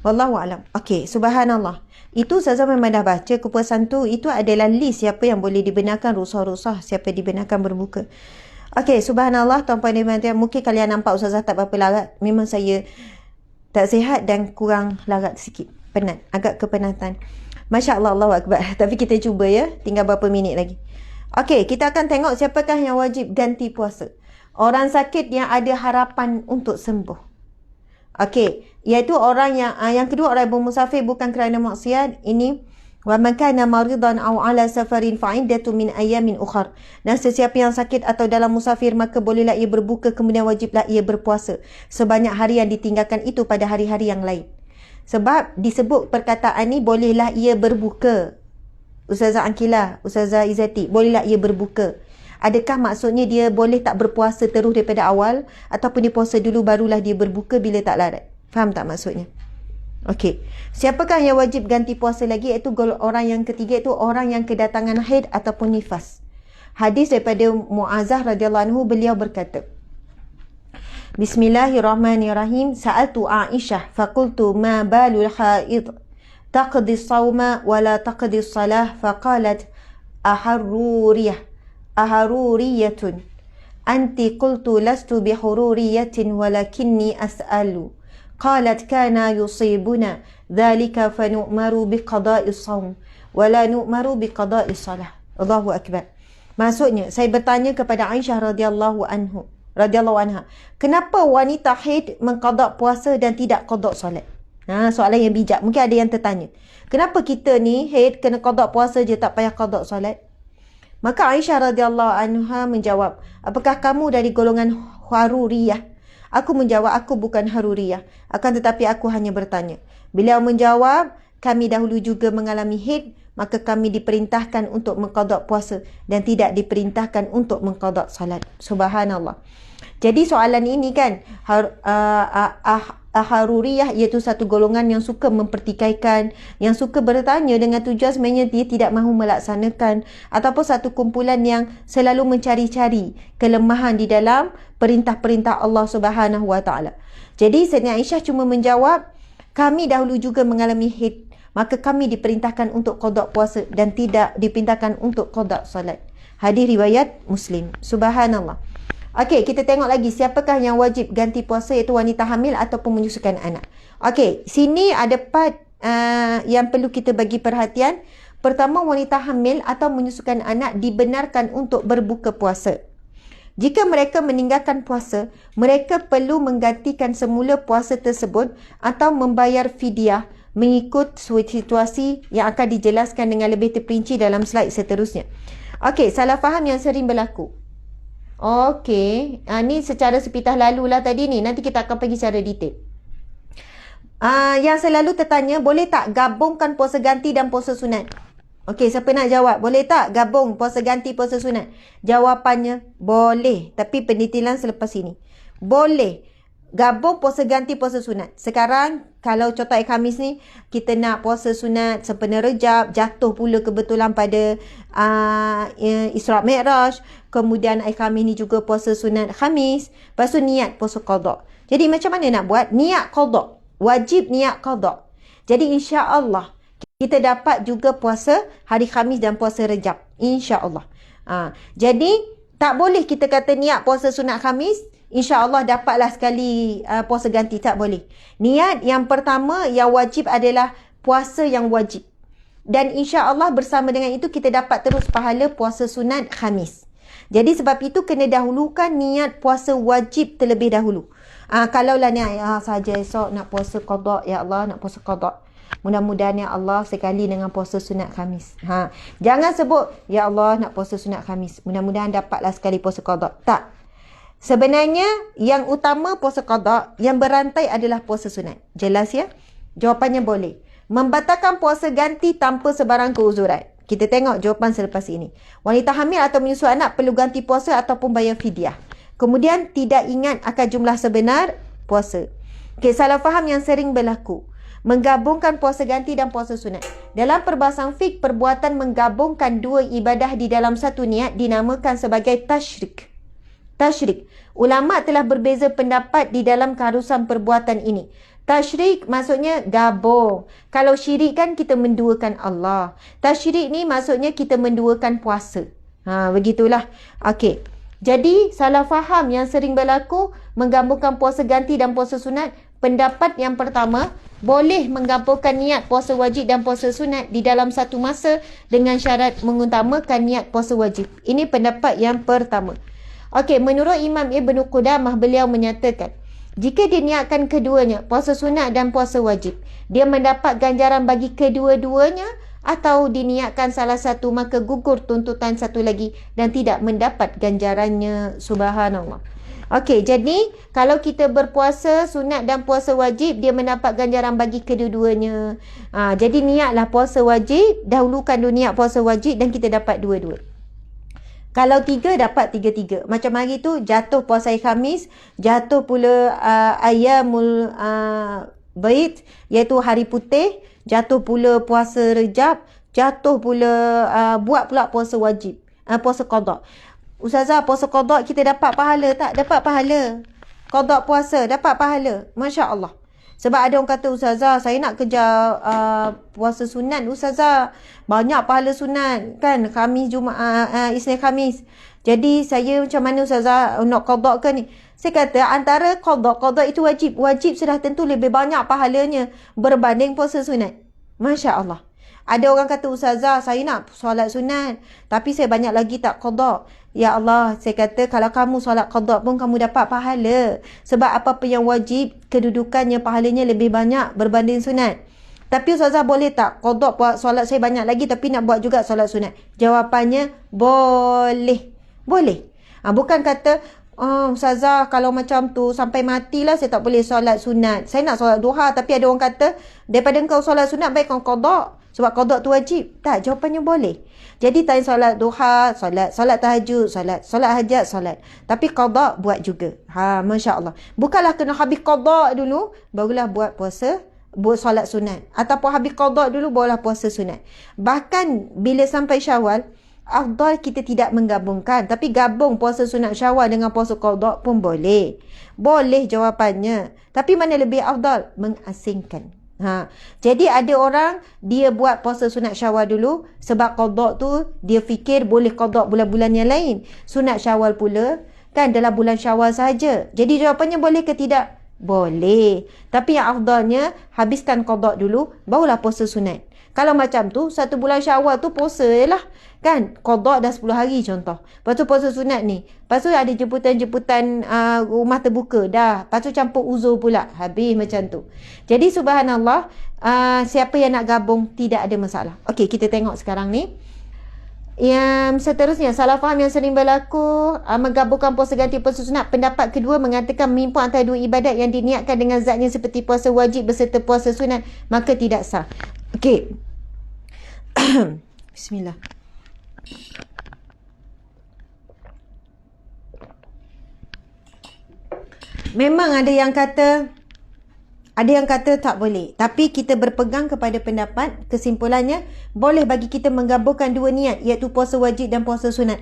Wallahu alam. Okey, subhanallah. Itu Ustazah memang dah baca kepuasan tu. Itu adalah list siapa yang boleh dibenarkan rukhsah-rukhsah, siapa dibenarkan berbuka. Okey, subhanallah, tuan-puan dan puan-puan, mungkin kalian nampak Ustazah tak berapa larat. Memang saya tak sihat dan kurang larat sikit. Penat, agak kepenatan. Masya Allah, Allahu Akbar. Tapi kita cuba ya, tinggal berapa minit lagi. Okey, kita akan tengok siapakah yang wajib ganti puasa. Orang sakit yang ada harapan untuk sembuh. Okey, iaitu orang yang kedua, orang yang bermusafir bukan kerana maksiat. Ini wa man kana maridan aw ala safarin fa iddatu min ayamin ukhar. Dan sesiapa yang sakit atau dalam musafir, maka bolehlah ia berbuka, kemudian wajiblah ia berpuasa sebanyak hari yang ditinggalkan itu pada hari-hari yang lain. Sebab disebut perkataan ni, bolehlah ia berbuka. Ustazah Ankilah, Ustazah Izzati, bolehlah ia berbuka. Adakah maksudnya dia boleh tak berpuasa terus daripada awal, ataupun dia puasa dulu barulah dia berbuka bila tak larat? Faham tak maksudnya? Okey. Siapakah yang wajib ganti puasa lagi? Iaitu orang yang ketiga, itu orang yang kedatangan haid ataupun nifas. Hadis daripada Mu'azah radhiyallahu anhu, beliau berkata, Bismillahirrahmanirrahim. Sa'altu Aisyah faqultu ma balul haid taqdi as-sawma wa la taqdi as-salah, faqalat aharuriyatun anti, qultu lastu bihururiyatin walakinni as'alu. قالت كان يصيبنا ذلك فنؤمر بقضاء الصوم ولا نؤمر بقضاء الصلاة. Allahu Akbar. Maksudnya, saya bertanya kepada Aisyah radhiyallahu anha, kenapa wanita haid mengqada puasa dan tidak qada solat? Soalan yang bijak. Mungkin ada yang tertanya, kenapa kita ni haid kena qada puasa je, tak payah qada solat? Maka Aisyah radhiyallahu anha menjawab, apakah kamu dari golongan haruriyah? Aku menjawab, aku bukan haruriyah, akan tetapi aku hanya bertanya. Beliau menjawab, kami dahulu juga mengalami haid, maka kami diperintahkan untuk mengqada puasa dan tidak diperintahkan untuk mengqada salat. Subhanallah. Jadi soalan ini kan, haruriyah iaitu satu golongan yang suka mempertikaikan, yang suka bertanya dengan tujuan sebenarnya dia tidak mahu melaksanakan, ataupun satu kumpulan yang selalu mencari-cari kelemahan di dalam perintah-perintah Allah Subhanahu Wa Taala. Jadi Sayyidina Aisyah cuma menjawab, kami dahulu juga mengalami haid, maka kami diperintahkan untuk qada puasa dan tidak diperintahkan untuk qada salat. Hadis riwayat Muslim. Subhanallah. Okey, kita tengok lagi siapakah yang wajib ganti puasa, iaitu wanita hamil ataupun menyusukan anak. Okey, sini ada part yang perlu kita bagi perhatian. Pertama, wanita hamil atau menyusukan anak dibenarkan untuk berbuka puasa. Jika mereka meninggalkan puasa, mereka perlu menggantikan semula puasa tersebut atau membayar fidyah mengikut situasi yang akan dijelaskan dengan lebih terperinci dalam slide seterusnya. Okey, salah faham yang sering berlaku. Okey, ni secara sepintas lalulah tadi ni. Nanti kita akan pergi secara detail. Yang selalu tertanya, boleh tak gabungkan puasa ganti dan puasa sunat? Okey, siapa nak jawab? Boleh tak gabung puasa ganti, puasa sunat? Jawapannya, boleh. Tapi pendetailan selepas ini. Boleh gabung puasa ganti, puasa sunat. Sekarang, kalau contoh hari Khamis ni, kita nak puasa sunat sempena Rejab, jatuh pula kebetulan pada Isra' Mi'raj. Kemudian hari Khamis ni juga puasa sunat Khamis. Lepas tu niat puasa qada. Jadi macam mana nak buat? Niat qada. Wajib niat qada. Jadi insya-Allah kita dapat juga puasa hari Khamis dan puasa Rejab. InsyaAllah. Jadi, tak boleh kita kata niat puasa sunat Khamis, InsyaAllah dapatlah sekali puasa ganti. Tak boleh. Niat yang pertama, yang wajib adalah puasa yang wajib. Dan insyaAllah bersama dengan itu, kita dapat terus pahala puasa sunat Khamis. Jadi sebab itu, kena dahulukan niat puasa wajib terlebih dahulu. Kalaulah niat saja esok nak puasa qada, ya Allah nak puasa qada. Mudah-mudahan ya Allah sekali dengan puasa sunat Khamis. Jangan sebut ya Allah nak puasa sunat Khamis, mudah-mudahan dapatlah sekali puasa qada. Tak. Sebenarnya yang utama puasa qada, yang berantai adalah puasa sunat. Jelas ya? Jawapannya boleh. Membatalkan puasa ganti tanpa sebarang keuzuran. Kita tengok jawapan selepas ini. Wanita hamil atau menyusu anak perlu ganti puasa ataupun bayar fidyah. Kemudian tidak ingat akan jumlah sebenar puasa. Okey, salah faham yang sering berlaku. Menggabungkan puasa ganti dan puasa sunat. Dalam perbahasan fiqh, perbuatan menggabungkan dua ibadah di dalam satu niat dinamakan sebagai tasyrik. Tasyrik. Ulama telah berbeza pendapat di dalam keharusan perbuatan ini. Tasyrik maksudnya gabung. Kalau syirik kan kita menduakan Allah. Tasyrik ni maksudnya kita menduakan puasa. Begitulah. Okey. Jadi salah faham yang sering berlaku menggabungkan puasa ganti dan puasa sunat. Pendapat yang pertama, boleh menggabungkan niat puasa wajib dan puasa sunat di dalam satu masa dengan syarat mengutamakan niat puasa wajib. Ini pendapat yang pertama. Okey, menurut Imam Ibn Qudamah, beliau menyatakan, jika diniatkan keduanya, puasa sunat dan puasa wajib, dia mendapat ganjaran bagi kedua-duanya, atau diniatkan salah satu maka gugur tuntutan satu lagi dan tidak mendapat ganjarannya. Subhanallah. Okey, jadi kalau kita berpuasa sunat dan puasa wajib, dia mendapat ganjaran bagi kedua-duanya. Jadi niatlah puasa wajib, dahulukan dulu niat puasa wajib dan kita dapat dua-dua. Kalau 3 dapat 3-3. Macam hari tu jatuh puasa Khamis, jatuh pula Ayyamul Bait, iaitu hari putih, jatuh pula puasa Rejab, jatuh pula buat pula puasa wajib, puasa qada. Ustazah, puasa qada kita dapat pahala tak? Dapat pahala. Qada puasa dapat pahala. Masya-Allah. Sebab ada orang kata, Ustazah, saya nak kejar puasa sunat, Ustazah. Banyak pahala sunat kan, Khamis, Jumaat, Isnin, Khamis. Jadi saya macam mana Ustazah nak qada ke ni? Saya kata antara qada itu wajib. Wajib sudah tentu lebih banyak pahalanya berbanding puasa sunat. Masya Allah. Ada orang kata, Ustazah, saya nak solat sunat, tapi saya banyak lagi tak qada. Ya Allah, saya kata kalau kamu solat qada pun kamu dapat pahala. Sebab apa-apa yang wajib, kedudukannya, pahalanya lebih banyak berbanding sunat. Tapi Ustazah, boleh tak qada buat solat saya banyak lagi tapi nak buat juga solat sunat? Jawapannya, boleh. Boleh. Bukan kata, Ustazah, kalau macam tu sampai matilah saya tak boleh solat sunat. Saya nak solat duha, tapi ada orang kata, daripada kau solat sunat baik kau qada. Sebab qada tu wajib. Tak, jawapannya boleh. Jadi tak solat duha, solat tahajud, solat hajat, solat. Tapi qada buat juga. Masya Allah. Bukanlah kena habis qada dulu, barulah buat puasa, buat solat sunat. Ataupun habis qada dulu, barulah puasa sunat. Bahkan bila sampai Syawal, afdal kita tidak menggabungkan. Tapi gabung puasa sunat Syawal dengan puasa qada pun boleh. Boleh jawapannya. Tapi mana lebih afdal? Mengasingkan. Jadi ada orang dia buat puasa sunat Syawal dulu sebab qada tu dia fikir boleh qada bulan-bulan yang lain. Sunat Syawal pula kan dalam bulan Syawal saja. Jadi jawapannya boleh ke tidak? Boleh. Tapi yang afdalnya habiskan qada dulu barulah puasa sunat. Kalau macam tu, satu bulan Syawal tu puasa je lah. Kan? Qada dah 10 hari contoh. Lepas tu puasa sunat ni. Lepas tu ada jemputan-jemputan rumah terbuka. Dah. Lepas tu campur uzur pula. Habis macam tu. Jadi subhanallah, siapa yang nak gabung tidak ada masalah. Okey, kita tengok sekarang ni. Yang seterusnya, salah faham yang sering berlaku menggabungkan puasa ganti puasa sunat. Pendapat kedua mengatakan menimpun antara dua ibadat yang diniatkan dengan zatnya seperti puasa wajib beserta puasa sunat, maka tidak sah. Okey. Bismillah. Memang ada yang kata tak boleh. Tapi kita berpegang kepada pendapat, kesimpulannya boleh bagi kita menggabungkan dua niat, iaitu puasa wajib dan puasa sunat,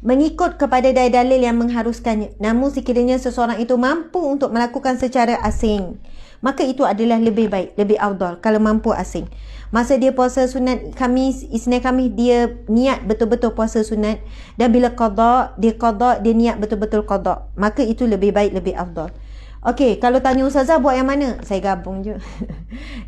mengikut kepada dalil yang mengharuskannya. Namun sekiranya seseorang itu mampu untuk melakukan secara asing, maka itu adalah lebih baik, lebih afdal kalau mampu asing. Masa dia puasa sunat Khamis, Isnin, Khamis, dia niat betul-betul puasa sunat. Dan bila qada, dia niat betul-betul qada. Maka itu lebih baik, lebih afdal. Okey, kalau tanya Ustazah buat yang mana? Saya gabung je.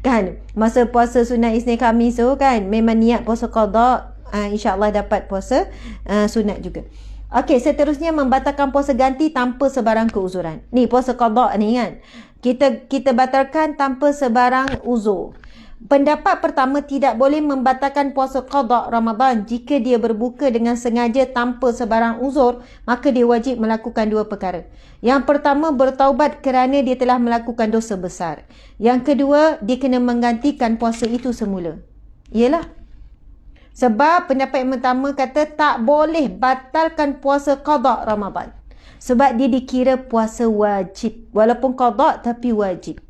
Kan, masa puasa sunat Isnin, Khamis tu kan, memang niat puasa qada, insya-Allah dapat puasa sunat juga. Okey, seterusnya membatalkan puasa ganti tanpa sebarang keuzuran. Ni puasa qada ni kan. Kita batalkan tanpa sebarang uzur. Pendapat pertama, tidak boleh membatalkan puasa qada Ramadan jika dia berbuka dengan sengaja tanpa sebarang uzur, maka dia wajib melakukan dua perkara. Yang pertama, bertaubat kerana dia telah melakukan dosa besar. Yang kedua, dia kena menggantikan puasa itu semula. Ialah Sebab pendapat yang pertama kata tak boleh batalkan puasa qada Ramadan. Sebab dia dikira puasa wajib. Walaupun qada tapi wajib.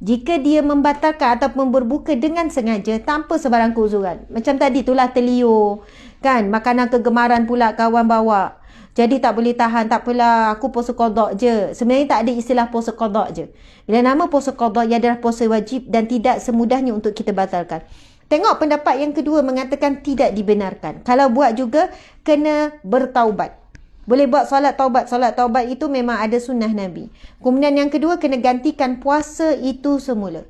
Jika dia membatalkan ataupun berbuka dengan sengaja tanpa sebarang keuzuran. Macam tadi itulah terliur. Kan? Makanan kegemaran pula kawan bawa. Jadi tak boleh tahan. Tak apalah, aku puasa qada je. Sebenarnya tak ada istilah puasa qada je. Bila nama puasa qada, ia adalah puasa wajib dan tidak semudahnya untuk kita batalkan. Tengok pendapat yang kedua mengatakan tidak dibenarkan. Kalau buat juga, kena bertaubat. Boleh buat solat taubat. Solat taubat itu memang ada sunnah Nabi. Kemudian yang kedua, kena gantikan puasa itu semula.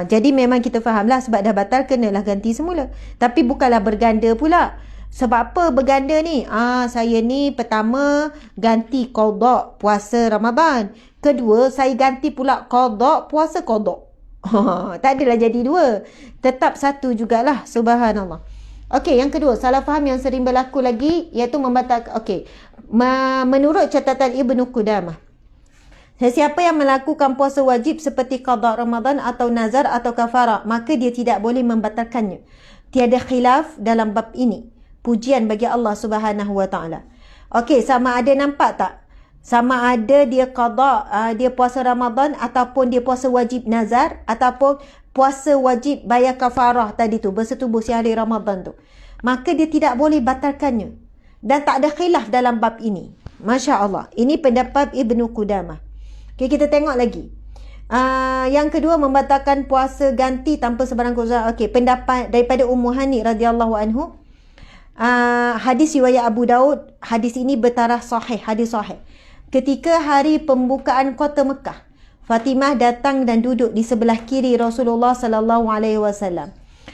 Jadi memang kita fahamlah sebab dah batal, kenalah ganti semula. Tapi bukanlah berganda pula. Sebab apa berganda ni? Saya ni pertama ganti qada puasa Ramadan. Kedua, saya ganti pula qada puasa qada. Tak adalah jadi dua. Tetap satu jugalah. Subhanallah. Okey, yang kedua, salah faham yang sering berlaku lagi iaitu membatalkan. Okey. Menurut catatan Ibnu Qudamah, sesiapa yang melakukan puasa wajib seperti qada Ramadan atau nazar atau kafarah, maka dia tidak boleh membatalkannya. Tiada khilaf dalam bab ini. Pujian bagi Allah Subhanahu wa taala. Okey, sama ada nampak tak? Sama ada dia qada, dia puasa Ramadan ataupun dia puasa wajib nazar ataupun puasa wajib bayar kafarah tadi tu, bersetubuh siang hari Ramadan tu. Maka dia tidak boleh batalkannya. Dan tak ada khilaf dalam bab ini. Masya Allah. Ini pendapat Ibnu Qudamah. Okay, kita tengok lagi. Yang kedua, membatalkan puasa ganti tanpa sebarang keuzuran. Okey, pendapat daripada Ummu Hani radhiyallahu anhu. Hadis riwayat Abu Daud. Hadis ini bertaraf sahih, hadis sahih. Ketika hari pembukaan kota Mekah, Fatimah datang dan duduk di sebelah kiri Rasulullah sallallahu alaihi wasallam.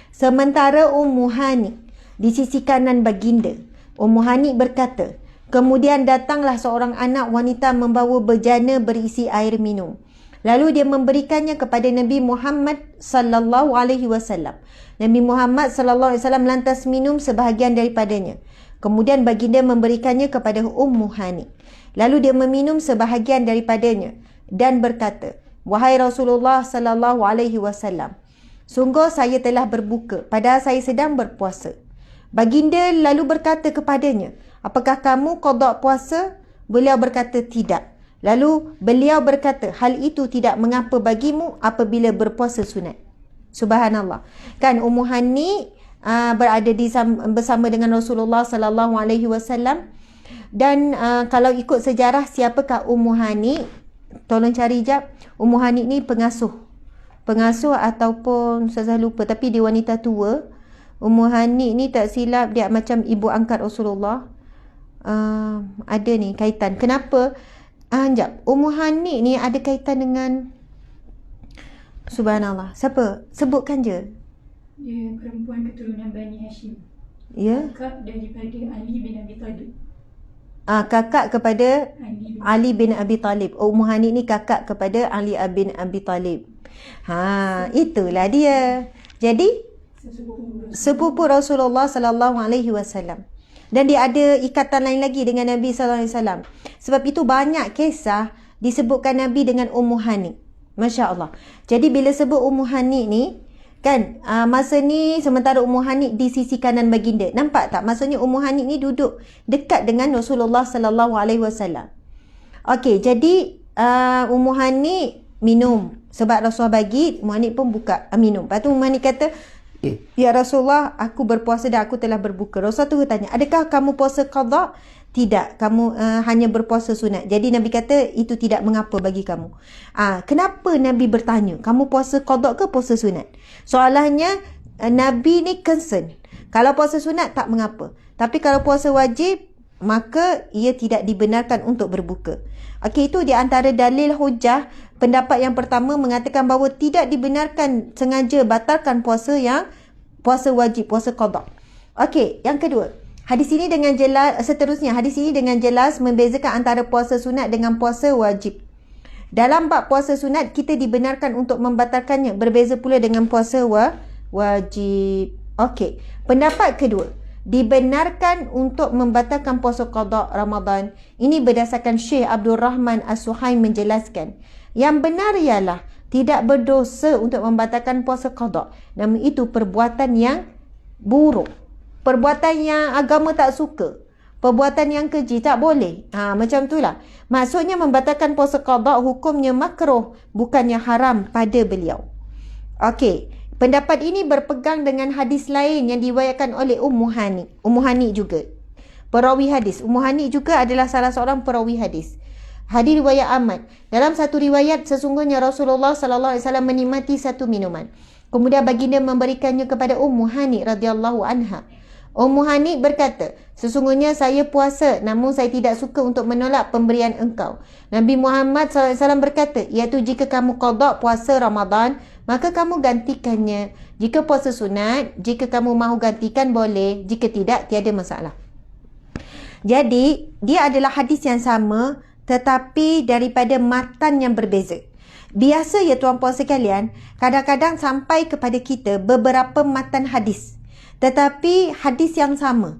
Sementara Ummu Hani di sisi kanan baginda. Ummu Hani berkata, kemudian datanglah seorang anak wanita membawa bejana berisi air minum. Lalu dia memberikannya kepada Nabi Muhammad sallallahu alaihi wasallam. Nabi Muhammad sallallahu alaihi wasallam lantas minum sebahagian daripadanya. Kemudian baginda memberikannya kepada Ummu Hani. Lalu dia meminum sebahagian daripadanya dan berkata, wahai Rasulullah sallallahu alaihi wasallam, sungguh saya telah berbuka padahal saya sedang berpuasa. Baginda lalu berkata kepadanya, apakah kamu qada puasa? Beliau berkata tidak. Lalu beliau berkata, hal itu tidak mengapa bagimu apabila berpuasa sunat. Subhanallah. Kan Ummu Hani berada bersama dengan Rasulullah sallallahu alaihi wasallam. Dan kalau ikut sejarah, siapakah Ummu Hani? Tolong cari jap. Ummu Hani ni pengasuh ataupun saya lupa, tapi dia wanita tua. Ummu Hani ni tak silap dia macam ibu angkat Rasulullah. Ada ni kaitan. Kenapa? Jap. Ummu Hani ni ada kaitan dengan, subhanallah. Siapa? Sebutkan je. Dia perempuan keturunan Bani Hashim. Ya. Kakak daripada Ali bin Abi Talib. Kakak kepada Ali bin Abi Talib. Ummu Hani ni kakak kepada Ali bin Abi Talib. Itulah dia. Jadi sepupu Rasulullah sallallahu alaihi wasallam. Dan dia ada ikatan lain lagi dengan Nabi sallallahu alaihi wasallam. Sebab itu banyak kisah disebutkan Nabi dengan Ummu Hani. Masya Allah. Jadi bila sebut Ummu Hani ni, kan, masa ni sementara Ummu Hani di sisi kanan baginda. Nampak tak? Maksudnya Ummu Hani ni duduk dekat dengan Rasulullah sallallahu alaihi wasallam. Okey, jadi Ummu Hani minum sebab Rasulullah bagi, Ummu Hani pun buka minum. Lepas tu Ummu Hani kata, ya Rasulullah, aku berpuasa dan aku telah berbuka. Rasulullah tu tanya, adakah kamu puasa qada? Tidak, kamu hanya berpuasa sunat. Jadi Nabi kata, itu tidak mengapa bagi kamu. Kenapa Nabi bertanya, kamu puasa qada ke puasa sunat? Soalannya, Nabi ni concern. Kalau puasa sunat, tak mengapa. Tapi kalau puasa wajib, maka ia tidak dibenarkan untuk berbuka. Okey, itu di antara dalil hujah. Pendapat yang pertama mengatakan bahawa tidak dibenarkan sengaja batalkan puasa yang puasa wajib, puasa qada. Okey, yang kedua. Hadis ini dengan jelas, seterusnya, hadis ini dengan jelas membezakan antara puasa sunat dengan puasa wajib. Dalam bab puasa sunat, kita dibenarkan untuk membatalkannya. Berbeza pula dengan puasa wajib. Okey. Pendapat kedua, dibenarkan untuk membatalkan puasa qada Ramadan. Ini berdasarkan Syekh Abdul Rahman As-Suhaim menjelaskan. Yang benar ialah tidak berdosa untuk membatalkan puasa qada. Namun itu perbuatan yang buruk. perbuatan yang agama tak suka, perbuatan yang keji tak boleh. Macam itulah. Maksudnya membatalkan puasa qada hukumnya makruh, bukannya haram pada beliau. Okey, pendapat ini berpegang dengan hadis lain yang diriwayatkan oleh Ummu Hani. Ummu Hani juga perawi hadis. Ummu Hani juga adalah salah seorang perawi hadis. Hadis riwayat Ahmad. Dalam satu riwayat, sesungguhnya Rasulullah sallallahu alaihi wasallam menikmati satu minuman. Kemudian baginda memberikannya kepada Ummu Hani radhiyallahu anha. Ummu Hani berkata, sesungguhnya saya puasa, namun saya tidak suka untuk menolak pemberian engkau. Nabi Muhammad SAW berkata, iaitu jika kamu qada puasa Ramadan, maka kamu gantikannya. Jika puasa sunat, jika kamu mahu gantikan boleh, jika tidak, tiada masalah. Jadi, dia adalah hadis yang sama, tetapi daripada matan yang berbeza. Biasa ya tuan-puan sekalian, kadang-kadang sampai kepada kita beberapa matan hadis, tetapi hadis yang sama.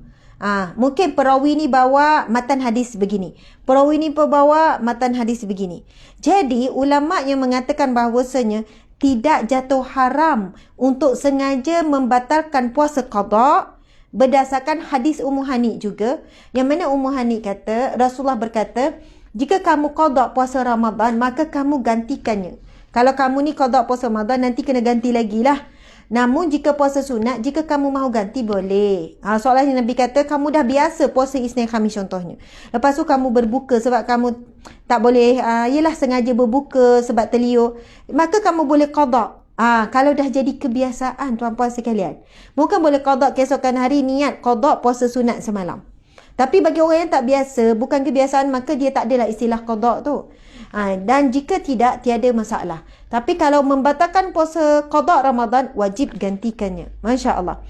Mungkin perawi ni bawa matan hadis begini, perawi ni bawa matan hadis begini. Jadi ulama yang mengatakan bahawasanya tidak jatuh haram untuk sengaja membatalkan puasa qada berdasarkan hadis Ummu Hani juga, yang mana Ummu Hani kata, Rasulullah berkata, jika kamu qada puasa Ramadan, maka kamu gantikannya. Kalau kamu ni qada puasa Ramadan, nanti kena ganti lagi lah. Namun jika puasa sunat, jika kamu mahu ganti boleh. Soalnya Nabi kata kamu dah biasa puasa Isnin Khamis contohnya. Lepas tu kamu berbuka sebab kamu tak boleh, yelah sengaja berbuka sebab terliur. Maka kamu boleh qada. Kalau dah jadi kebiasaan tuan-puan sekalian. Bukan boleh qada keesokan hari niat qada puasa sunat semalam. Tapi bagi orang yang tak biasa, bukan kebiasaan, maka dia tak adalah istilah qada tu. Dan jika tidak, tiada masalah. Tapi kalau membatalkan puasa qada Ramadan, wajib gantikannya. Masya Allah.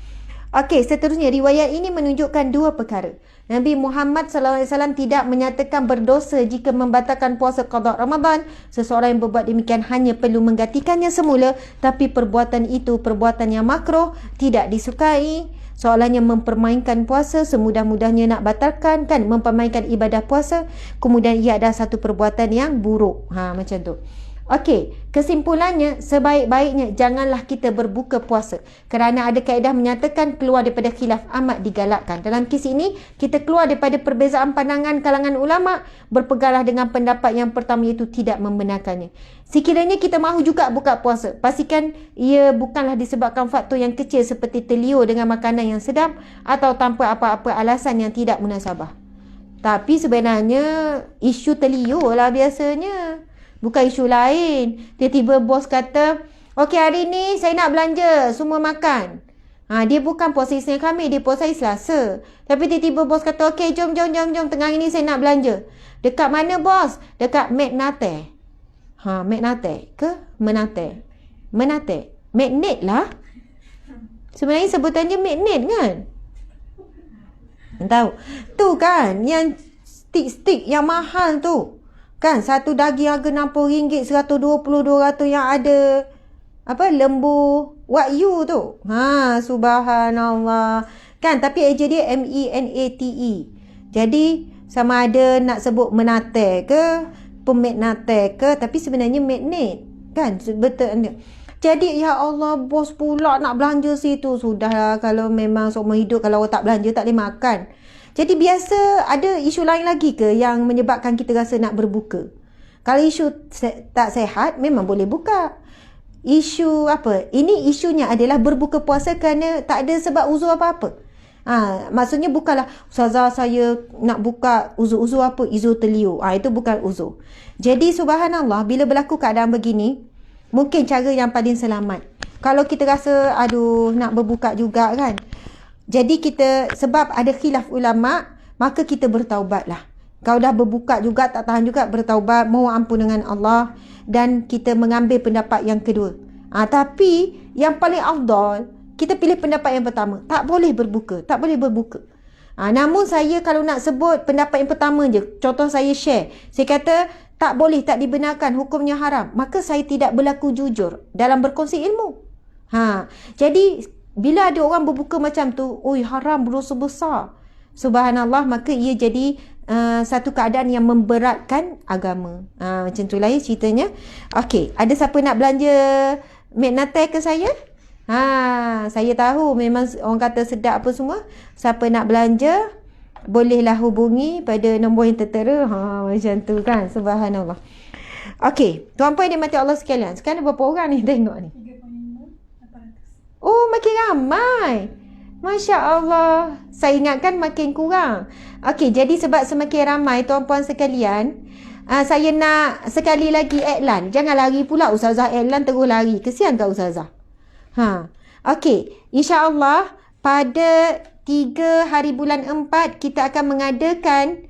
Okey, seterusnya riwayat ini menunjukkan dua perkara. Nabi Muhammad SAW tidak menyatakan berdosa jika membatalkan puasa qada Ramadan. Seseorang yang berbuat demikian hanya perlu menggantikannya semula, tapi perbuatan itu perbuatan yang makruh, tidak disukai. Soalannya mempermainkan puasa, semudah-mudahnya nak batalkan kan, mempermainkan ibadah puasa, kemudian ia adalah satu perbuatan yang buruk. Macam tu. Okey, kesimpulannya, sebaik-baiknya janganlah kita berbuka puasa, kerana ada kaedah menyatakan keluar daripada khilaf amat digalakkan. Dalam kes ini, kita keluar daripada perbezaan pandangan kalangan ulama, berpeganglah dengan pendapat yang pertama, iaitu tidak membenarkannya. Sekiranya kita mahu juga buka puasa, pastikan ia bukanlah disebabkan faktor yang kecil seperti terliur dengan makanan yang sedap atau tanpa apa-apa alasan yang tidak munasabah. Tapi sebenarnya isu terliur lah biasanya, bukan isu lain. Tiba-tiba bos kata, okey hari ni saya nak belanja, semua makan. Dia bukan puasa Isnin Khamis, dia puasa Selasa. Tapi tiba-tiba bos kata, okey jom, tengah ini saya nak belanja. Dekat mana bos? Dekat Magnate. Magnate ke? Menate. Magnet lah. Sebenarnya sebutannya magnet kan? Tahu? Tu kan, yang stick-stick yang mahal tu. Kan satu daging harga RM60, RM120, yang ada lembu wagyu tu. Subhanallah. Kan tapi eja dia MENATE. Jadi sama ada nak sebut menate ke, pemegnate ke, tapi sebenarnya magnet. Kan betul. Jadi ya Allah, bos pula nak belanja situ. Sudahlah, kalau memang seumur hidup kalau orang tak belanja tak boleh makan. Jadi biasa ada isu lain lagi ke yang menyebabkan kita rasa nak berbuka? Kalau isu tak sihat, memang boleh buka. Isu apa? Ini isunya adalah berbuka puasa kerana tak ada sebab uzur apa-apa. Maksudnya bukanlah ustazah saya nak buka uzur-uzur apa, uzur terliur. Itu bukan uzur. Jadi subhanallah, bila berlaku keadaan begini, mungkin cara yang paling selamat. Kalau kita rasa aduh nak berbuka juga kan. Jadi kita, sebab ada khilaf ulama, maka kita bertaubatlah. Kalau dah berbuka juga, tak tahan juga, bertaubat, mohon ampun dengan Allah, dan kita mengambil pendapat yang kedua. Tapi yang paling afdal, kita pilih pendapat yang pertama. Tak boleh berbuka. Namun saya kalau nak sebut pendapat yang pertama je, contoh saya share. Saya kata tak boleh, tak dibenarkan, hukumnya haram. Maka saya tidak berlaku jujur dalam berkongsi ilmu. Jadi bila ada orang berbuka macam tu, haram, berdosa besar. Subhanallah, maka ia jadi satu keadaan yang memberatkan agama. Macam tu lah ya ceritanya. Okey, ada siapa nak belanja Magnate ke saya? Saya tahu memang orang kata sedap apa semua. Siapa nak belanja, bolehlah hubungi pada nombor yang tertera. Macam tu kan. Subhanallah. Okey, tuan-puan yang dimati Allah sekalian. Sekarang berapa orang ni tengok ni? 3,800. Oh, makin ramai. Masya Allah. Saya ingatkan makin kurang. Okey, jadi sebab semakin ramai tuan-puan sekalian, saya nak sekali lagi iklan. Jangan lari pula Ustazah iklan terus lari. Kesian tak Ustazah? Okey, insya-Allah pada 3 hari bulan 4 kita akan mengadakan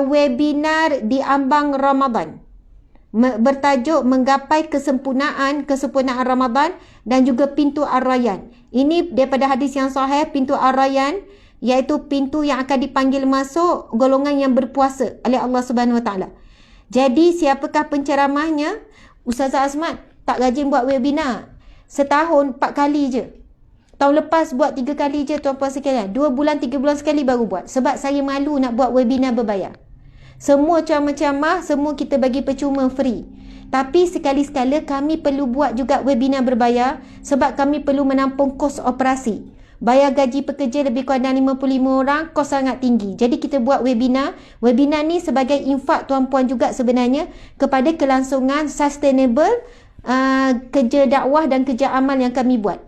webinar di ambang Ramadan. Bertajuk menggapai kesempurnaan Ramadan dan juga pintu Ar-Rayyan. Ini daripada hadis yang sahih, pintu Ar-Rayyan iaitu pintu yang akan dipanggil masuk golongan yang berpuasa oleh Allah Subhanahu Wa Taala. Jadi siapakah penceramahnya? Ustazah Asmat tak rajin buat webinar. Setahun 4 kali je. Tahun lepas buat 3 kali je tuan-puan sekalian. 2 bulan 3 bulan sekali baru buat. Sebab saya malu nak buat webinar berbayar. Semua ceramah-ceramah semua kita bagi percuma, free. Tapi sekali-sekala kami perlu buat juga webinar berbayar sebab kami perlu menampung kos operasi. Bayar gaji pekerja lebih kurang 55 orang, kos sangat tinggi. Jadi kita buat webinar. Webinar ni sebagai infak tuan-puan juga sebenarnya kepada kelangsungan sustainable kerja dakwah dan kerja amal yang kami buat.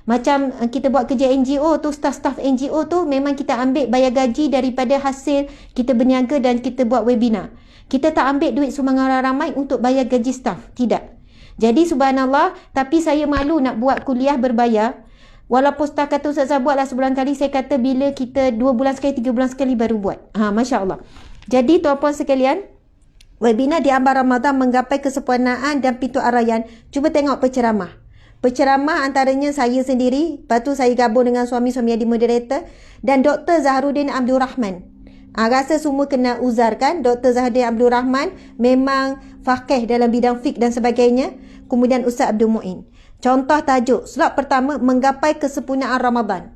Macam kita buat kerja NGO tu, staff-staff NGO tu memang kita ambil bayar gaji daripada hasil kita berniaga dan kita buat webinar. Kita tak ambil duit sumbangan orang ramai untuk bayar gaji staff. Tidak. Jadi subhanallah, tapi saya malu nak buat kuliah berbayar. Walaupun staff kata Ustazah buatlah sebulan kali, saya kata bila kita 2 bulan sekali, 3 bulan sekali baru buat. Masya Allah. Jadi tuan-puan sekalian, webinar di ambang Ramadan menggapai kesempurnaan dan pintu Ar-Rayyan. Cuba tengok penceramah. Penceramah antaranya saya sendiri, lepas tu saya gabung dengan suami-suami yang di moderator dan Dr. Zaharuddin Abdul Rahman. Rasa semua kena uzar kan? Dr. Zaharuddin Abdul Rahman memang faqih dalam bidang fiqh dan sebagainya. Kemudian Ustaz Abdul Muin. Contoh tajuk, slot pertama, menggapai kesempurnaan Ramadan.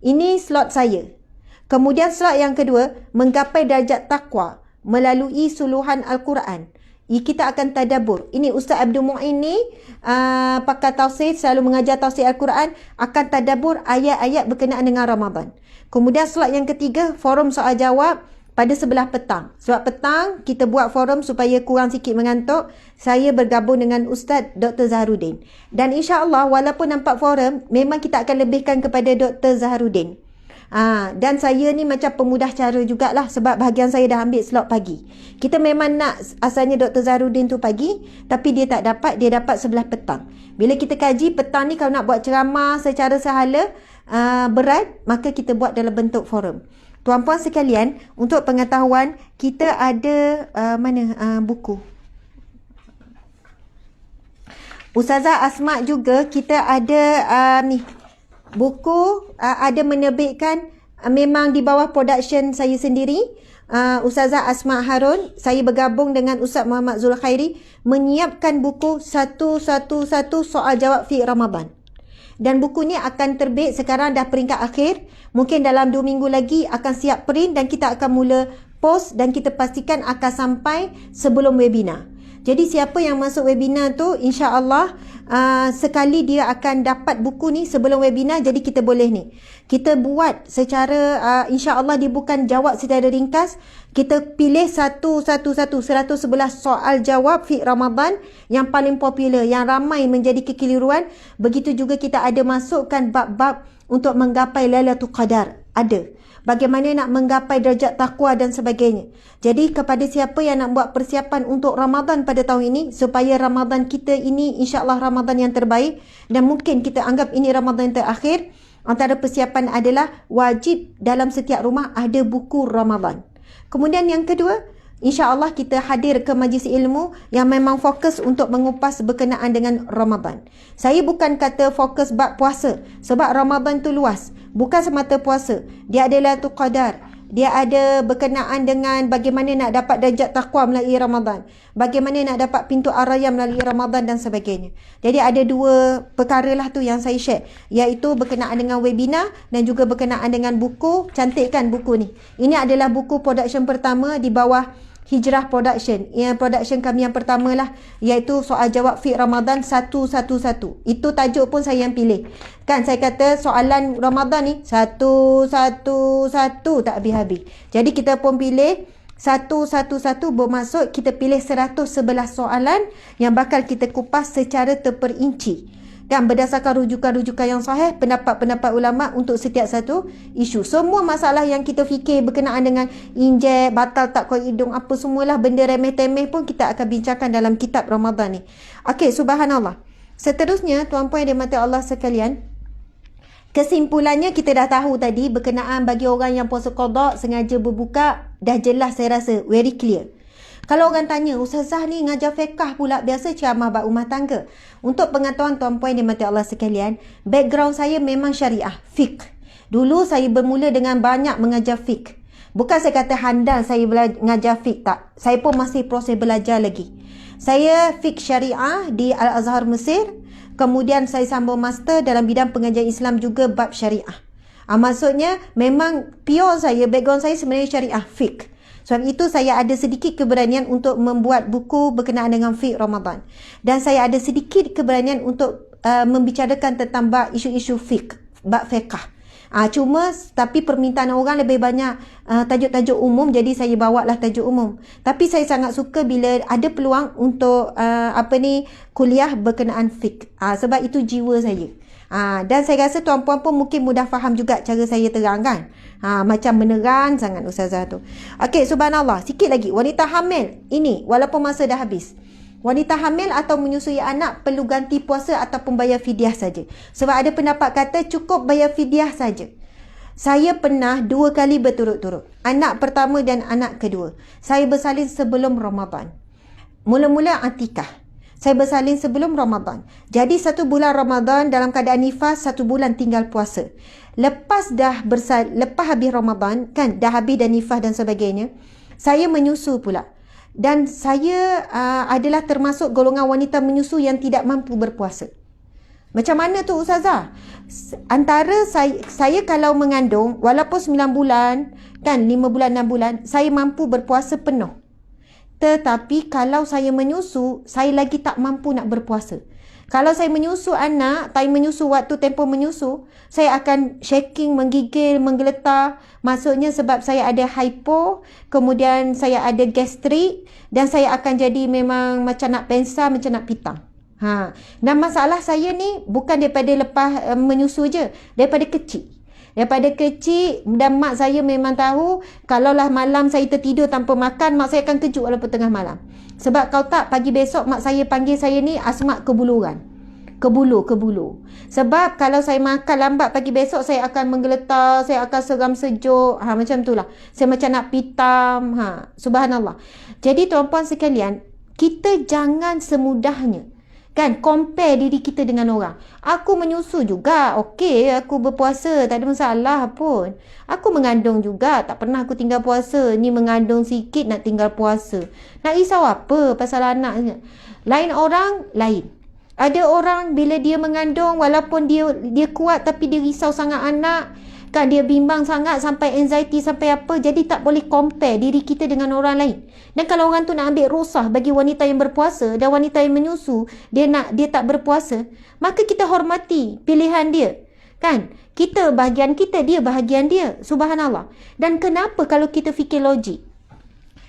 Ini slot saya. Kemudian slot yang kedua, menggapai darjat taqwa melalui suluhan Al-Quran. Kita akan tadabbur. Ini Ustaz Abdul Muin ni pakar tafsir, selalu mengajar tafsir Al-Quran, akan tadabbur ayat-ayat berkenaan dengan Ramadan. Kemudian slot yang ketiga, forum soal jawab pada sebelah petang. Sebab petang kita buat forum supaya kurang sikit mengantuk. Saya bergabung dengan Ustaz Dr. Zaharuddin. Dan insya-Allah walaupun nampak forum, memang kita akan lebihkan kepada Dr. Zaharuddin. Dan saya ni macam pemudah cara jugalah sebab bahagian saya dah ambil slot pagi. Kita memang nak asalnya Dr. Zaharuddin tu pagi, tapi dia tak dapat, dia dapat sebelah petang. Bila kita kaji petang ni, kalau nak buat ceramah secara sehala berat, maka kita buat dalam bentuk forum. Tuan-puan sekalian, untuk pengetahuan, kita ada buku Ustazah Asmat juga, kita ada buku ada menerbitkan memang di bawah production saya sendiri. Ustazah Asma Harun, saya bergabung dengan Ustaz Muhammad Zulkhairi menyiapkan buku 111 soal jawab fiqh Ramadan. Dan buku ni akan terbit, sekarang dah peringkat akhir. Mungkin dalam 2 minggu lagi akan siap print dan kita akan mula post dan kita pastikan akan sampai sebelum webinar. Jadi siapa yang masuk webinar tu, insya-Allah sekali dia akan dapat buku ni sebelum webinar. Jadi kita boleh ni, kita buat secara insya-Allah, dia bukan jawab secara ringkas. Kita pilih 111 soal jawab fiqh Ramadan yang paling popular, yang ramai menjadi kekeliruan. Begitu juga kita ada masukkan bab-bab untuk menggapai Lailatul Qadar. Ada bagaimana nak menggapai darjat takwa dan sebagainya. Jadi kepada siapa yang nak buat persiapan untuk Ramadan pada tahun ini, supaya Ramadan kita ini insya-Allah Ramadan yang terbaik dan mungkin kita anggap ini Ramadan yang terakhir, antara persiapan adalah wajib dalam setiap rumah ada buku Ramadan. Kemudian yang kedua, insya-Allah kita hadir ke majlis ilmu yang memang fokus untuk mengupas berkenaan dengan Ramadan. Saya bukan kata fokus bab puasa sebab Ramadan tu luas. Bukan semata puasa. Dia ada Lailatul Qadar. Dia ada berkenaan dengan bagaimana nak dapat darjat taqwa melalui Ramadan. Bagaimana nak dapat pintu Ar-Rayyan melalui Ramadan dan sebagainya. Jadi ada 2 perkara lah tu yang saya share. Iaitu berkenaan dengan webinar dan juga berkenaan dengan buku. Cantikkan buku ni. Ini adalah buku production pertama di bawah Hijrah Production. Production kami yang pertama lah, iaitu soal jawab fiqh Ramadan 111. Itu tajuk pun saya yang pilih. Kan saya kata soalan Ramadan ni 111 tak habis-habis. Jadi kita pun pilih 111, bermaksud kita pilih 111 soalan yang bakal kita kupas secara terperinci. Kan berdasarkan rujukan-rujukan yang sahih, pendapat-pendapat ulama untuk setiap satu isu. Semua masalah yang kita fikir berkenaan dengan injek, batal tak koi hidung, apa semualah benda remeh-temeh pun kita akan bincangkan dalam kitab Ramadan ni. Okey, subhanallah. Seterusnya, tuan-puan yang dirahmati Allah sekalian, kesimpulannya kita dah tahu tadi berkenaan bagi orang yang puasa qada sengaja berbuka, dah jelas saya rasa, very clear. Kalau orang tanya, Ustazah ni ngajar fiqh pula, biasa ceramah bab rumah tangga. Untuk pengetahuan tuan-puan yang dirahmati Allah sekalian, background saya memang syariah, fiqh. Dulu saya bermula dengan banyak mengajar fiqh. Bukan saya kata handal saya mengajar fiqh, tak. Saya pun masih proses belajar lagi. Saya fiqh syariah di Al-Azhar Mesir. Kemudian saya sambung master dalam bidang pengajian Islam juga bab syariah. Maksudnya memang pure saya, background saya sebenarnya syariah, fiqh. Sebab itu saya ada sedikit keberanian untuk membuat buku berkenaan dengan fiqh Ramadan. Dan saya ada sedikit keberanian untuk membicarakan tentang bab isu-isu fiqh, bab fiqh. Tapi permintaan orang lebih banyak tajuk-tajuk umum, jadi saya bawalah tajuk umum. Tapi saya sangat suka bila ada peluang untuk kuliah berkenaan fiqh. Sebab itu jiwa saya. Dan saya rasa tuan-puan pun mungkin mudah faham juga cara saya terangkan. Macam meneran sangat ustazah tu. Okey, subhanallah. Sikit lagi. Wanita hamil ini, walaupun masa dah habis. Wanita hamil atau menyusui anak perlu ganti puasa ataupun bayar fidyah saja. Sebab ada pendapat kata cukup bayar fidyah saja. Saya pernah 2 kali berturut-turut. Anak pertama dan anak kedua. Saya bersalin sebelum Ramadan. Mula-mula atikah. Saya bersalin sebelum Ramadan. Jadi 1 bulan Ramadan dalam keadaan nifas, 1 bulan tinggal puasa. Lepas habis Ramadan, kan dah habis dan nifas dan sebagainya, saya menyusu pula. Dan saya adalah termasuk golongan wanita menyusu yang tidak mampu berpuasa. Macam mana tu ustazah? Antara saya kalau mengandung, walaupun 9 bulan, kan 5 bulan, 6 bulan, saya mampu berpuasa penuh. Tetapi kalau saya menyusu, saya lagi tak mampu nak berpuasa. Kalau saya menyusu anak, waktu tempoh menyusu, saya akan shaking, menggigil, menggeletar. Maksudnya sebab saya ada hypo, kemudian saya ada gastrik, dan saya akan jadi memang macam nak pensa, macam nak pitang. Dan masalah saya ni bukan daripada lepas menyusu je, daripada kecil. Daripada kecil, dan mak saya memang tahu, kalaulah malam saya tertidur tanpa makan, mak saya akan kejut walaupun tengah malam. Sebab kau tak, pagi besok mak saya panggil saya ni asma kebuluran. Kebulu. Sebab kalau saya makan lambat pagi besok, saya akan menggeletar, saya akan seram sejuk. Macam tu lah. Saya macam nak pitam. Subhanallah. Jadi tuan-puan sekalian, kita jangan semudahnya kan compare diri kita dengan orang. Aku menyusu juga, okey, aku berpuasa, tak ada masalah pun. Aku mengandung juga, tak pernah aku tinggal puasa. Ni mengandung sikit nak tinggal puasa. Nak risau apa pasal anak? Lain orang, lain. Ada orang bila dia mengandung, walaupun dia kuat tapi dia risau sangat anak, kan dia bimbang sangat sampai anxiety sampai apa, jadi tak boleh compare diri kita dengan orang lain. Dan kalau orang tu nak ambil rosah bagi wanita yang berpuasa dan wanita yang menyusu, dia tak berpuasa, maka kita hormati pilihan dia. Kan? Kita bahagian kita, dia bahagian dia. Subhanallah. Dan kenapa kalau kita fikir logik?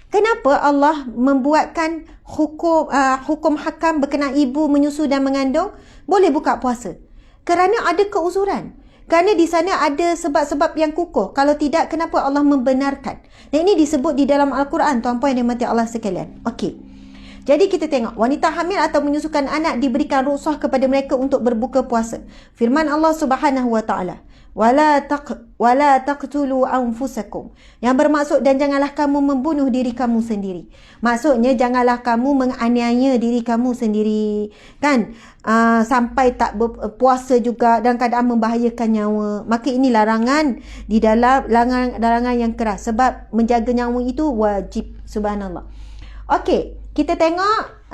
Kenapa Allah membuatkan hukum hakam berkenaan ibu menyusu dan mengandung boleh buka puasa? Kerana ada keuzuran. Kerana di sana ada sebab-sebab yang kukuh. Kalau tidak, kenapa Allah membenarkan? Dan ini disebut di dalam Al-Quran, tuan-puan yang dirahmati Allah sekalian. Okey. Jadi kita tengok, wanita hamil atau menyusukan anak diberikan rukhsah kepada mereka untuk berbuka puasa. Firman Allah Subhanahu wa taala, wala taqtulu anfusakum. Yang bermaksud, dan janganlah kamu membunuh diri kamu sendiri. Maksudnya janganlah kamu menganiaya diri kamu sendiri, kan? Sampai tak berpuasa juga dalam keadaan membahayakan nyawa. Maka ini larangan di dalam larangan yang keras, sebab menjaga nyawa itu wajib. Subhanallah. Okey, kita tengok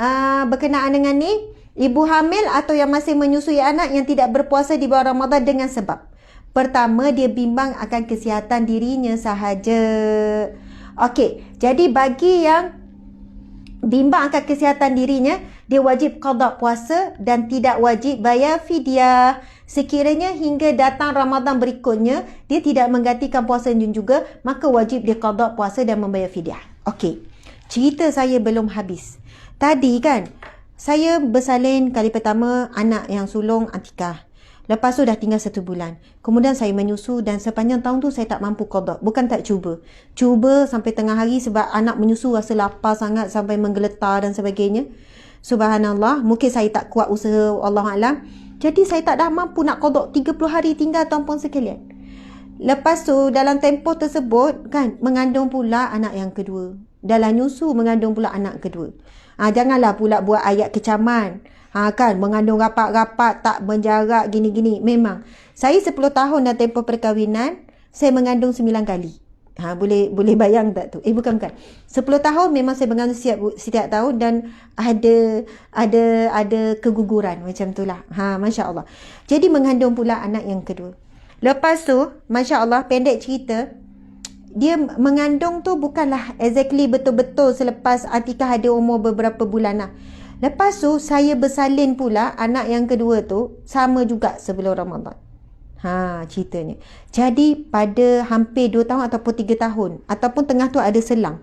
berkenaan dengan ni, ibu hamil atau yang masih menyusui anak yang tidak berpuasa di bulan Ramadan dengan sebab. Pertama, dia bimbang akan kesihatan dirinya sahaja. Okey, jadi bagi yang bimbang akan kesihatan dirinya, dia wajib qada puasa dan tidak wajib bayar fidyah. Sekiranya hingga datang Ramadan berikutnya, dia tidak menggantikan puasa juga, maka wajib dia qada puasa dan membayar fidyah. Okey, cerita saya belum habis. Tadi kan, saya bersalin kali pertama anak yang sulung Atikah. Lepas tu dah tinggal 1 bulan. Kemudian saya menyusu dan sepanjang tahun tu saya tak mampu qada. Bukan tak cuba. Cuba sampai tengah hari sebab anak menyusu rasa lapar sangat sampai menggeletar dan sebagainya. Subhanallah, mungkin saya tak kuat usaha, Allahualam. Jadi saya tak dah mampu nak qada 30 hari tinggal tuan-puan sekalian. Lepas tu dalam tempoh tersebut kan mengandung pula anak yang kedua. Dalam nyusu mengandung pula anak kedua. Janganlah pula buat ayat kecaman. Kan mengandung rapat-rapat, tak menjarak gini-gini. Memang saya 10 tahun dalam tempoh perkahwinan, saya mengandung 9 kali. Boleh bayang tak tu? Bukan. 10 tahun memang saya mengandung setiap tahun dan ada keguguran macam itulah. Masya-Allah. Jadi mengandung pula anak yang kedua. Lepas tu, masya-Allah, pendek cerita, dia mengandung tu bukanlah exactly betul-betul selepas Atikah ada umur beberapa bulan lah. Lepas tu saya bersalin pula anak yang kedua tu sama juga sebelum Ramadan. Ceritanya. Jadi pada hampir 2 tahun ataupun 3 tahun ataupun tengah tu ada selang.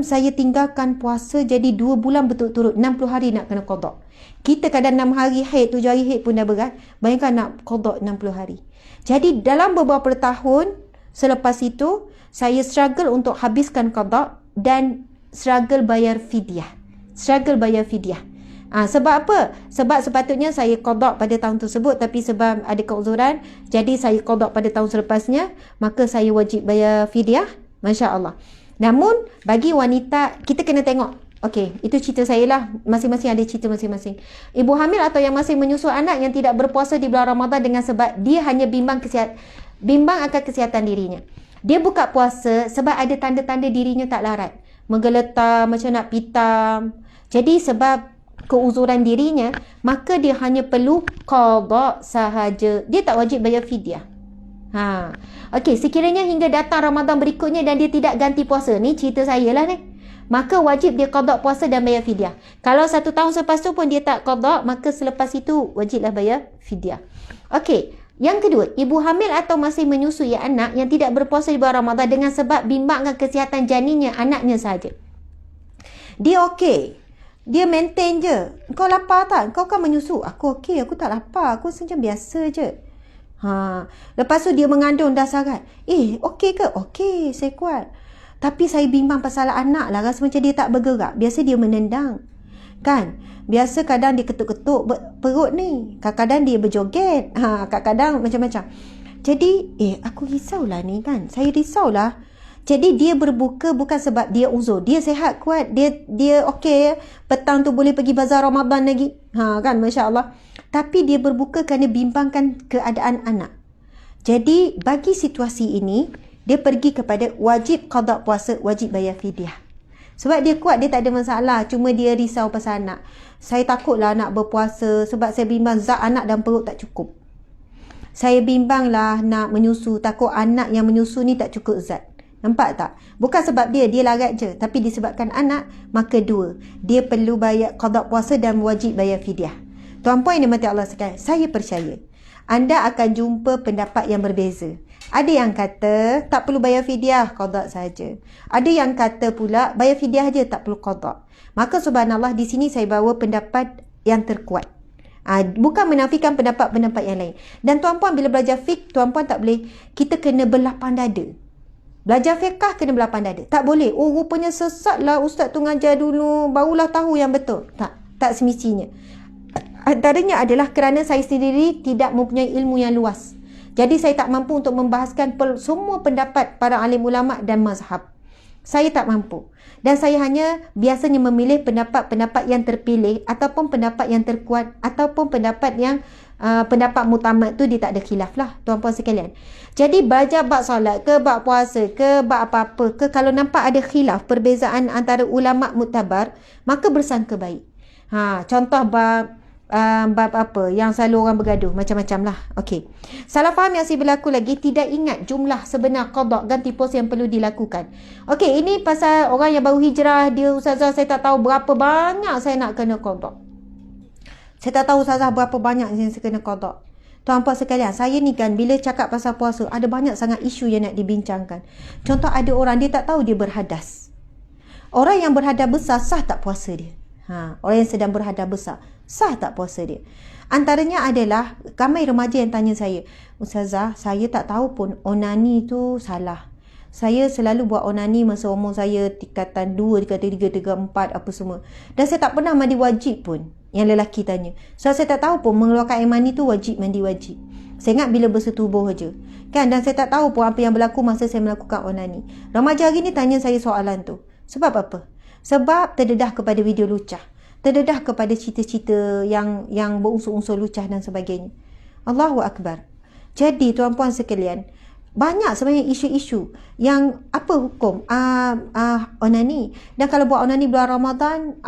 Saya tinggalkan puasa jadi 2 bulan berturut-turut, 60 hari nak kena qada. Kita kadang 6 hari haid, 7 hari haid pun dah berat. Bayangkan nak qada 60 hari. Jadi dalam beberapa tahun selepas itu saya struggle untuk habiskan qada dan struggle bayar fidyah. Sebab apa? Sebab sepatutnya saya qada pada tahun tersebut tapi sebab ada keuzuran, jadi saya qada pada tahun selepasnya, maka saya wajib bayar fidyah. Masya-Allah. Namun bagi wanita, kita kena tengok. Okey, itu cerita saya lah. Masing-masing ada cerita masing-masing. Ibu hamil atau yang masih menyusu anak yang tidak berpuasa di bulan Ramadan dengan sebab dia hanya bimbang akan kesihatan dirinya. Dia buka puasa sebab ada tanda-tanda dirinya tak larat. Menggeletar, macam nak pitam. Jadi sebab keuzuran dirinya, maka dia hanya perlu qada sahaja. Dia tak wajib bayar fidyah. Okey, sekiranya hingga datang Ramadan berikutnya dan dia tidak ganti puasa, ni cerita saya lah ni, maka wajib dia qada puasa dan bayar fidyah. Kalau 1 tahun selepas tu pun dia tak qada, maka selepas itu wajiblah bayar fidyah. Okey, yang kedua, ibu hamil atau masih menyusui anak yang tidak berpuasa di bulan Ramadan dengan sebab bimbangkan kesihatan janinnya, anaknya sahaja. Dia okey. Dia maintain je. Kau lapar tak? Kau kan menyusu. Aku okey, aku tak lapar. Aku macam biasa je. Lepas tu dia mengandung dah sangat. Okey ke? Okey, saya kuat. Tapi saya bimbang pasal anak lah. Rasa macam dia tak bergerak. Biasa dia menendang. Kan? Biasa kadang dia ketuk-ketuk perut ni. Kadang-kadang dia berjoget. Kadang-kadang macam-macam. Jadi, aku risaulah ni kan. Saya risaulah. Jadi dia berbuka bukan sebab dia uzur. Dia sihat kuat. Dia okey. Petang tu boleh pergi bazar Ramadan lagi. Kan, masya-Allah. Tapi dia berbuka kerana bimbangkan keadaan anak. Jadi bagi situasi ini, dia pergi kepada wajib qada puasa, wajib bayar fidyah. Sebab dia kuat, dia tak ada masalah. Cuma dia risau pasal anak. Saya takutlah nak berpuasa sebab saya bimbang zat anak dalam perut tak cukup. Saya bimbanglah nak menyusu. Takut anak yang menyusu ni tak cukup zat. Nampak tak? Bukan sebab dia larat je. Tapi disebabkan anak, maka dua. Dia perlu bayar qada puasa dan wajib bayar fidyah. Tuan-puan yang dimati Allah sekalian, saya percaya anda akan jumpa pendapat yang berbeza. Ada yang kata tak perlu bayar fidyah, qada saja. Ada yang kata pula bayar fidyah je, tak perlu qada. Maka subhanallah, di sini saya bawa pendapat yang terkuat. Bukan menafikan pendapat-pendapat yang lain. Dan tuan-puan bila belajar fiqh, tuan-puan tak boleh, kita kena berlapang dada. Belajar fiqh kena berlapang dada. Tak boleh. Rupanya sesat lah ustaz tu ngajar dulu, barulah tahu yang betul. Tak semestinya. Antaranya adalah kerana saya sendiri tidak mempunyai ilmu yang luas. Jadi saya tak mampu untuk membahaskan semua pendapat para alim ulama' dan mazhab. Saya tak mampu. Dan saya hanya biasanya memilih pendapat-pendapat yang terpilih ataupun pendapat yang terkuat ataupun pendapat yang pendapat mutamad tu dia tak ada khilaf lah, tuan-puan sekalian. Jadi belajar bab solat ke bab puasa ke bab apa-apa ke, kalau nampak ada khilaf perbezaan antara ulama' muktabar, maka bersangka baik. Contoh bab bab apa yang selalu orang bergaduh macam-macam lah. Okey. Salah faham yang saya berlaku lagi, tidak ingat jumlah sebenar qada ganti pos yang perlu dilakukan. Okey, ini pasal orang yang baru hijrah, dia ustazah saya tak tahu berapa banyak saya nak kena qada. Saya tak tahu ustazah berapa banyak yang saya kena qada. Tuan-puan sekalian, saya ni kan bila cakap pasal puasa, ada banyak sangat isu yang nak dibincangkan. Contoh, ada orang dia tak tahu dia berhadas. Orang yang berhadas besar sah tak puasa dia? Orang yang sedang berhadas besar sah tak puasa dia? Antaranya adalah ramai remaja yang tanya saya, ustazah, saya tak tahu pun onani tu salah. Saya selalu buat onani masa umur saya tingkatan 2, tingkatan 3, tingkatan 4 apa semua. Dan saya tak pernah mandi wajib pun. Yang lelaki tanya. So saya tak tahu pun mengeluarkan air mani tu wajib mandi wajib. Saya ingat bila bersetubuh je. Kan, dan saya tak tahu pun apa yang berlaku masa saya melakukan onani. Remaja hari ni tanya saya soalan tu. Sebab apa? Sebab terdedah kepada video lucah. Terdedah kepada cerita-cerita yang berunsur-unsur lucah dan sebagainya. Allahu Akbar. Jadi tuan-puan sekalian, banyak sebenarnya isu-isu yang apa hukum onani. Dan kalau buat onani bulan Ramadan,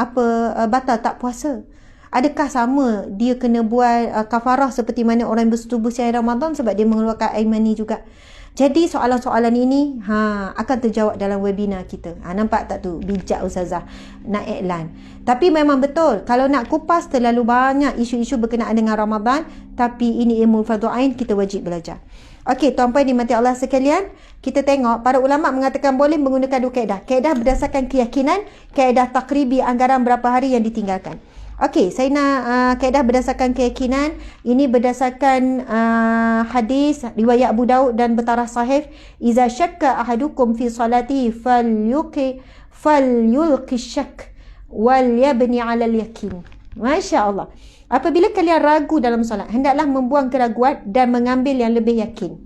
batal tak puasa? Adakah sama dia kena buat kafarah seperti mana orang yang bersetubuh siang Ramadan sebab dia mengeluarkan air mani juga? Jadi soalan-soalan ini akan terjawab dalam webinar kita. Nampak tak tu? Bijak ustazah nak iklan. Tapi memang betul, kalau nak kupas terlalu banyak isu-isu berkenaan dengan Ramadan, tapi ini ilmu fardu ain, kita wajib belajar. Okey, tuan-puan dimati Allah sekalian, kita tengok para ulama mengatakan boleh menggunakan dua kaedah. Kaedah berdasarkan keyakinan, kaedah takribi anggaran berapa hari yang ditinggalkan. Okey, saya nak kaedah berdasarkan keyakinan. Ini berdasarkan hadis riwayat Abu Daud dan bertaraf sahih. Iza syakka ahadukum fi salatihi falyulqi syak wal yabni 'ala al-yakin. Masya-Allah. Apabila kalian ragu dalam solat, hendaklah membuang keraguan dan mengambil yang lebih yakin.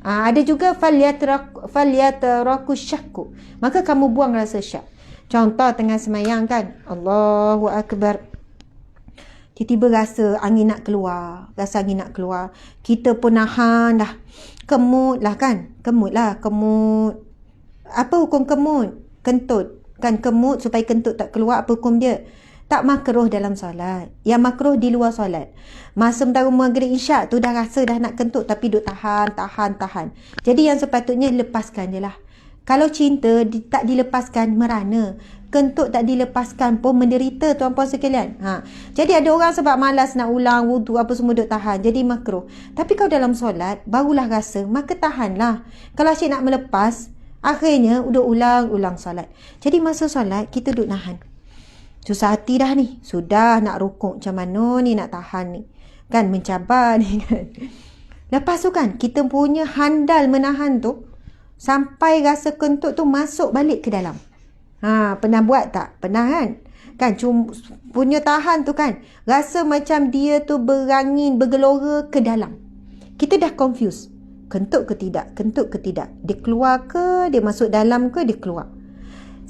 Ada juga falyatraku syakku. Maka kamu buang rasa syak. Contoh tengah semayang kan, Allahu Akbar. Tiba-tiba rasa angin nak keluar. Kita pun nahan dah. Kemut lah kan. Kemut. Apa hukum kemut? Kentut. Kan kemut supaya kentut tak keluar. Apa hukum dia? Tak makruh dalam solat. Yang makruh di luar solat. Masa mentara maghrib isyak tu dah rasa dah nak kentut tapi duk tahan. Jadi yang sepatutnya lepaskan je lah. Kalau cinta tak dilepaskan merana. Kentut tak dilepaskan pun menderita tuan-puan sekalian. Jadi ada orang sebab malas nak ulang wudu apa semua duk tahan. Jadi makruh. Tapi kalau dalam solat barulah rasa, maka tahanlah. Kalau asyik nak melepas, akhirnya duk ulang solat. Jadi masa solat kita duk nahan. Susah hati dah ni. Sudah nak rukuk macam mana ni, nak tahan ni. Kan mencabar ni kan. Lepas tu kan kita punya handal menahan tu sampai rasa kentut tu masuk balik ke dalam. Pernah buat tak? Pernah kan? Kan punya tahan tu kan rasa macam dia tu berangin, bergelora ke dalam. Kita dah confuse. Kentut ke tidak? Dia keluar ke? Dia masuk dalam ke? Dia keluar.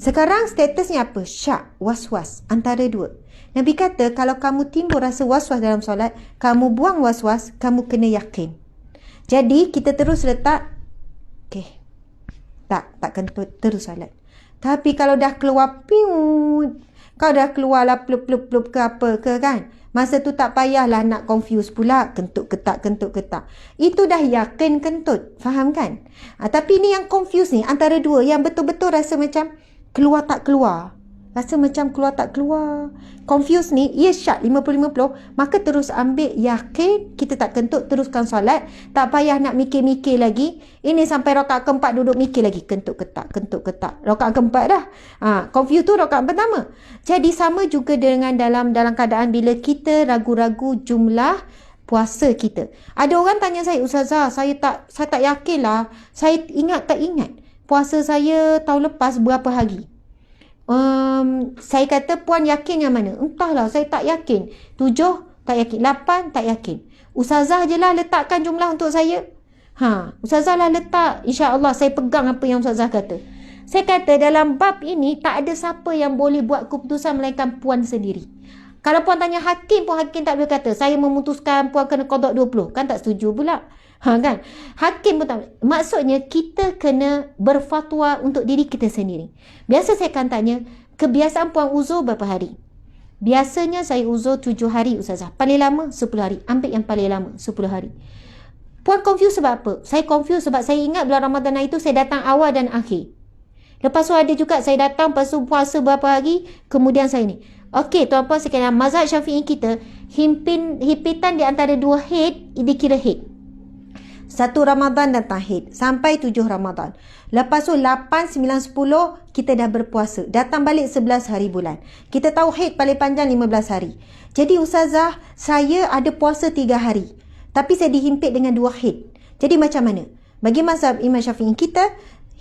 Sekarang statusnya apa? Syak, was-was. Antara dua. Nabi kata kalau kamu timbul rasa was-was dalam solat, kamu buang was-was, kamu kena yakin. Jadi kita terus letak tak kentut, terus solat. Tapi kalau dah keluar kalau dah keluar lah plup ke apa ke kan, masa tu tak payahlah nak confuse pula kentut ke tak. Itu dah yakin kentut. Faham kan? Tapi ni yang confuse ni antara dua, yang betul-betul rasa macam keluar tak keluar. Confuse ni, ia syak 50-50, maka terus ambil yakin, kita tak kentut, teruskan solat. Tak payah nak mikir-mikir lagi. Ini sampai rakaat keempat duduk mikir lagi, kentut ke tak. Rakaat keempat dah. Confuse tu rakaat pertama. Jadi sama juga dengan dalam keadaan bila kita ragu-ragu jumlah puasa kita. Ada orang tanya saya, ustazah, saya tak yakin lah. Saya ingat tak ingat puasa saya tahun lepas berapa hari. Saya kata puan yakin yang mana? Entahlah, saya tak yakin. 7 tak yakin, 8 tak yakin. Ustazah je lah letakkan jumlah untuk saya. Ustazah lah letak. InsyaAllah saya pegang apa yang ustazah kata. Saya kata dalam bab ini tak ada siapa yang boleh buat keputusan melainkan puan sendiri. Kalau puan tanya hakim pun, hakim tak boleh kata saya memutuskan puan kena qada 20. Kan tak setuju pula. Kan? Hakim pun tak. Maksudnya kita kena berfatwa untuk diri kita sendiri. Biasa saya akan tanya, kebiasaan puan uzur berapa hari? Biasanya saya uzur 7 hari Ustazah. Paling lama 10 hari. Ambil yang paling lama 10 hari. Puan confuse sebab apa? Saya confuse sebab saya ingat bulan Ramadan itu saya datang awal dan akhir. Lepas tu ada juga saya datang, lepas tu puasa berapa hari, kemudian saya ni. Okey, tuan-puan sekalian, mazhab Syafi'i kita, himpitan di antara 2 haid, dikira haid. 1 Ramadan datang haid, sampai 7 Ramadan. Lepas tu 8, 9, 10, kita dah berpuasa. Datang balik 11 hari bulan. Kita tahu haid paling panjang 15 hari. Jadi Ustazah, saya ada puasa 3 hari. Tapi saya dihimpit dengan 2 haid. Jadi macam mana? Bagi mazhab Imam Syafi'i kita,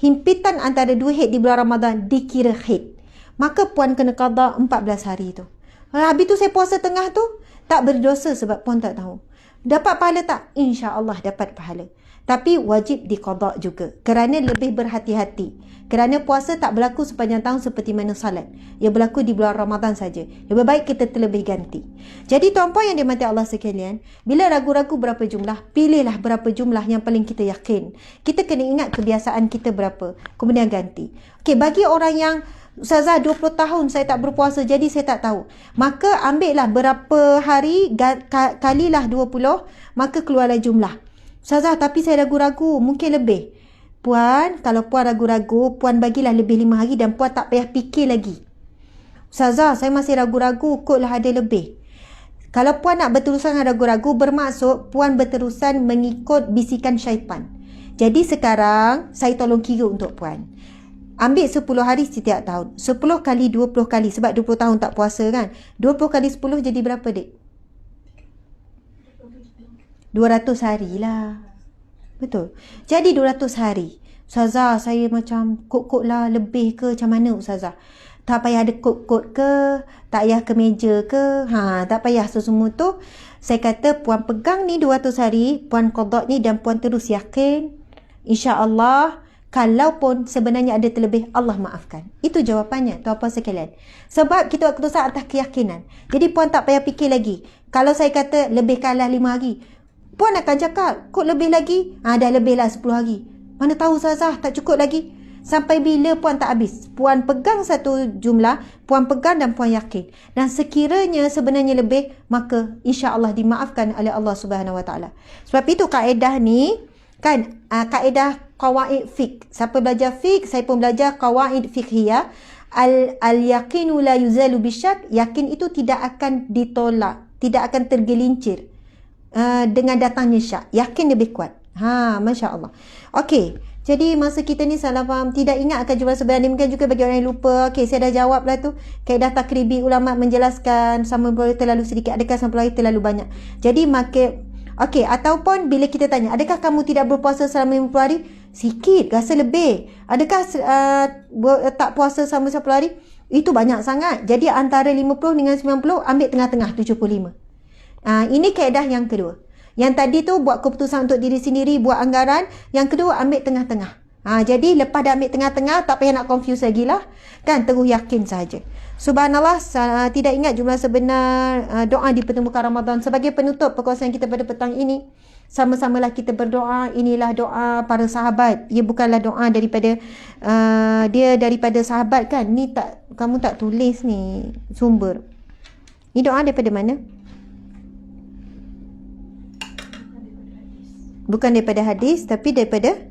himpitan antara 2 haid di bulan Ramadan dikira haid. Maka puan kena qada 14 hari tu. Habis tu saya puasa tengah tu, tak berdosa sebab puan tak tahu. Dapat pahala tak? InsyaAllah dapat pahala. Tapi wajib diqada juga. Kerana lebih berhati-hati. Kerana puasa tak berlaku sepanjang tahun seperti mana salat. Ia berlaku di bulan Ramadan saja. Lebih baik kita terlebih ganti. Jadi tuan-puan yang dimati Allah sekalian, bila ragu-ragu berapa jumlah, pilihlah berapa jumlah yang paling kita yakin. Kita kena ingat kebiasaan kita berapa. Kemudian ganti. Okey, bagi orang yang Ustazah 20 tahun saya tak berpuasa, jadi saya tak tahu. Maka ambillah berapa hari, kalilah 20, maka keluarlah jumlah. Ustazah, tapi saya ragu-ragu, mungkin lebih. Puan, kalau puan ragu-ragu, puan bagilah lebih 5 hari dan puan tak payah fikir lagi. Ustazah, saya masih ragu-ragu, kotlah ada lebih. Kalau puan nak berterusan ragu-ragu, bermaksud puan berterusan mengikut bisikan syaitan. Jadi sekarang, saya tolong kira untuk puan. Ambil 10 hari setiap tahun. 10 kali 20 kali. Sebab 20 tahun tak puasa kan. 20 kali 10 jadi berapa, Dek? 200 hari lah. Betul. Jadi 200 hari. Ustazah, saya macam kod-kod lah lebih ke macam mana Ustazah? Tak payah ada kod-kod ke? Tak payah ke meja ke? Tak payah semua tu. Saya kata puan pegang ni 200 hari. Puan qada ni dan puan terus yakin. InsyaAllah. Kalaupun sebenarnya ada terlebih, Allah maafkan. Itu jawapannya, tuan-puan sekalian. Sebab kita keputusan atas keyakinan. Jadi puan tak payah fikir lagi. Kalau saya kata lebih kalah 5 hari, puan akan cakap, kok lebih lagi? Dah lebih lah 10 hari. Mana tahu Ustazah, tak cukup lagi. Sampai bila puan tak habis. Puan pegang satu jumlah, puan pegang dan puan yakin. Dan sekiranya sebenarnya lebih, maka insya-Allah dimaafkan oleh Allah Subhanahu Wa Taala. Sebab itu kaedah ni, kan, kaedah qawaid fiqh. Siapa belajar fiqh, saya pun belajar qawaid fiqhiyah. Al-yaqinu la yuzalu bisyak. Yakin itu tidak akan ditolak, tidak akan tergelincir dengan datangnya syak. Yakin lebih kuat. Masya Allah. Okey, jadi masa kita ni salah faham, tidak ingat akan jumlah sebenarnya, mungkin juga bagi orang yang lupa. Okey, saya dah jawab lah tu. Kaedah takribi ulama menjelaskan sama boleh terlalu sedikit, adakah sama boleh terlalu banyak. Jadi okey, ataupun bila kita tanya, adakah kamu tidak berpuasa selama 50 hari? Sikit, rasa lebih. Adakah tak puasa selama 10 hari? Itu banyak sangat. Jadi antara 50 dengan 90, ambil tengah-tengah 75. Ini kaedah yang kedua. Yang tadi tu buat keputusan untuk diri sendiri, buat anggaran. Yang kedua ambil tengah-tengah. Jadi lepas dah ambil tengah-tengah, tak payah nak confuse lagi lah. Kan, terus yakin saja. Subhanallah, tidak ingat jumlah sebenar doa di pertemuan Ramadan. Sebagai penutup perkongsian kita pada petang ini, sama-samalah kita berdoa. Inilah doa para sahabat. Ia bukanlah doa daripada dia daripada sahabat kan. Ni tak, kamu tak tulis ni sumber. Ni doa daripada mana? Bukan daripada hadis, tapi daripada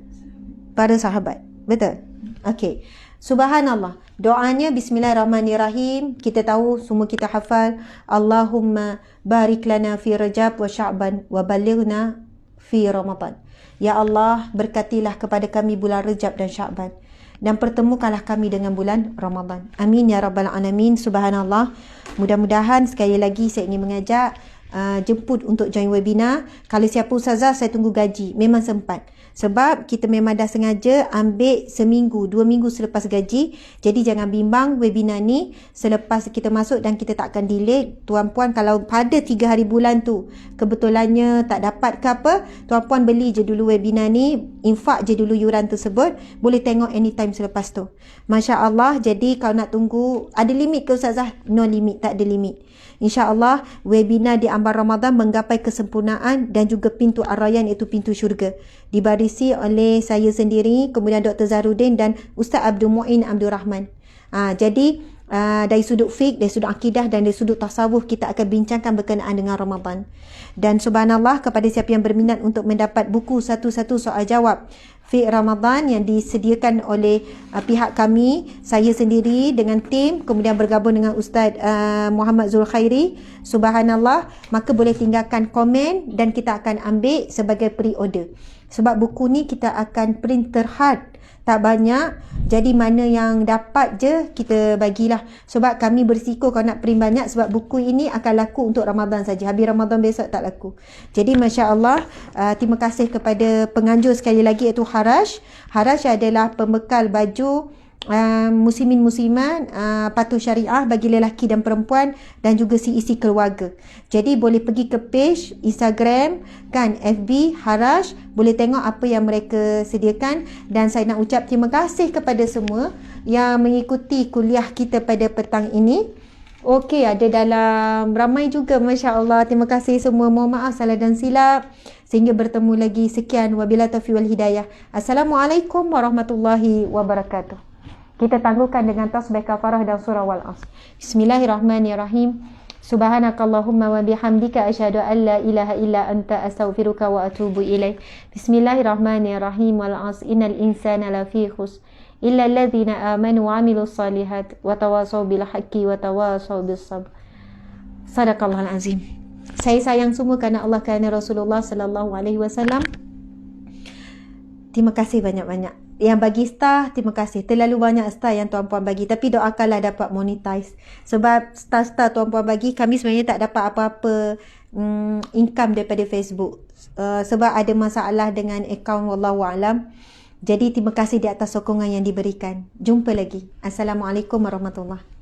para sahabat. Betul? Okey. Subhanallah. Doanya bismillahirrahmanirrahim. Kita tahu, semua kita hafal. Allahumma barik lana fi Rajab wa Sya'ban wa balighna fi Ramadan. Ya Allah, berkatilah kepada kami bulan Rajab dan Sya'ban, dan pertemukanlah kami dengan bulan Ramadan. Amin ya rabbal alamin. Subhanallah. Mudah-mudahan, sekali lagi saya ingin mengajak jemput untuk join webinar. Kalau siapa Ustazah, saya tunggu gaji. Memang sempat. Sebab kita memang dah sengaja ambil seminggu, 2 minggu selepas gaji. Jadi jangan bimbang, webinar ni selepas kita masuk dan kita tak akan delay. Tuan-puan, kalau pada 3 hari bulan tu kebetulannya tak dapat ke apa, tuan-puan beli je dulu webinar ni, infak je dulu yuran tersebut. Boleh tengok anytime selepas tu. Masya Allah. Jadi kalau nak tunggu, ada limit ke Ustazah? No limit, tak ada limit. InsyaAllah webinar di Ambar Ramadan menggapai kesempurnaan dan juga pintu Ar-Rayyan, iaitu pintu syurga, dibarisi oleh saya sendiri, kemudian Dr. Zahrudin dan Ustaz Abdul Mu'in Abdul Rahman. Jadi dari sudut fiqh, dari sudut akidah dan dari sudut tasawuf kita akan bincangkan berkenaan dengan Ramadan. Dan subhanallah, kepada siapa yang berminat untuk mendapat buku satu-satu soal jawab fiqh Ramadan yang disediakan oleh pihak kami, saya sendiri dengan tim, kemudian bergabung dengan Ustaz Muhammad Zulkhairi, subhanallah, maka boleh tinggalkan komen dan kita akan ambil sebagai pre-order. Sebab buku ni kita akan print terhad, tak banyak, jadi mana yang dapat je kita bagilah. Sebab kami berisiko kalau nak print banyak, sebab buku ini akan laku untuk Ramadan saja. Habis Ramadan besok tak laku. Jadi Masya Allah, terima kasih kepada penganjur sekali lagi, iaitu Harash. Harash adalah pembekal baju muslimin-muslimat patuh syariah bagi lelaki dan perempuan dan juga si isi keluarga. Jadi boleh pergi ke page Instagram kan, FB Harash, boleh tengok apa yang mereka sediakan. Dan saya nak ucap terima kasih kepada semua yang mengikuti kuliah kita pada petang ini. Okey, ada dalam ramai juga, Masya Allah. Terima kasih semua. Mohon maaf salah dan silap. Sehingga bertemu lagi. Sekian. Wabillahi taufiq wal hidayah. Assalamualaikum warahmatullahi wabarakatuh. Kita tangguhkan dengan tasbih kafarah dan surah Wal-Asr. Bismillahirrahmanirrahim. Subhanakallahumma wa bihamdika asyhadu an la ilaha illa anta astaghfiruka wa atubu ilaik. Bismillahirrahmanirrahim. Wal-Asr innal insana lafi khusr illa alladhina amanu wa amilus salihat wa tawasaw bil haqqi wa tawasaw bis sabr. Sadaqallahul azim. Saya sayang semua kerana Allah, kerana Rasulullah sallallahu alaihi wasallam. Terima kasih banyak-banyak. Yang bagi star, terima kasih. Terlalu banyak star yang tuan-puan bagi. Tapi doakanlah dapat monetize. Sebab star-star tuan-puan bagi, kami sebenarnya tak dapat apa-apa income daripada Facebook. Sebab ada masalah dengan akaun, wallahu alam. Jadi terima kasih di atas sokongan yang diberikan. Jumpa lagi. Assalamualaikum warahmatullahi wabarakatuh.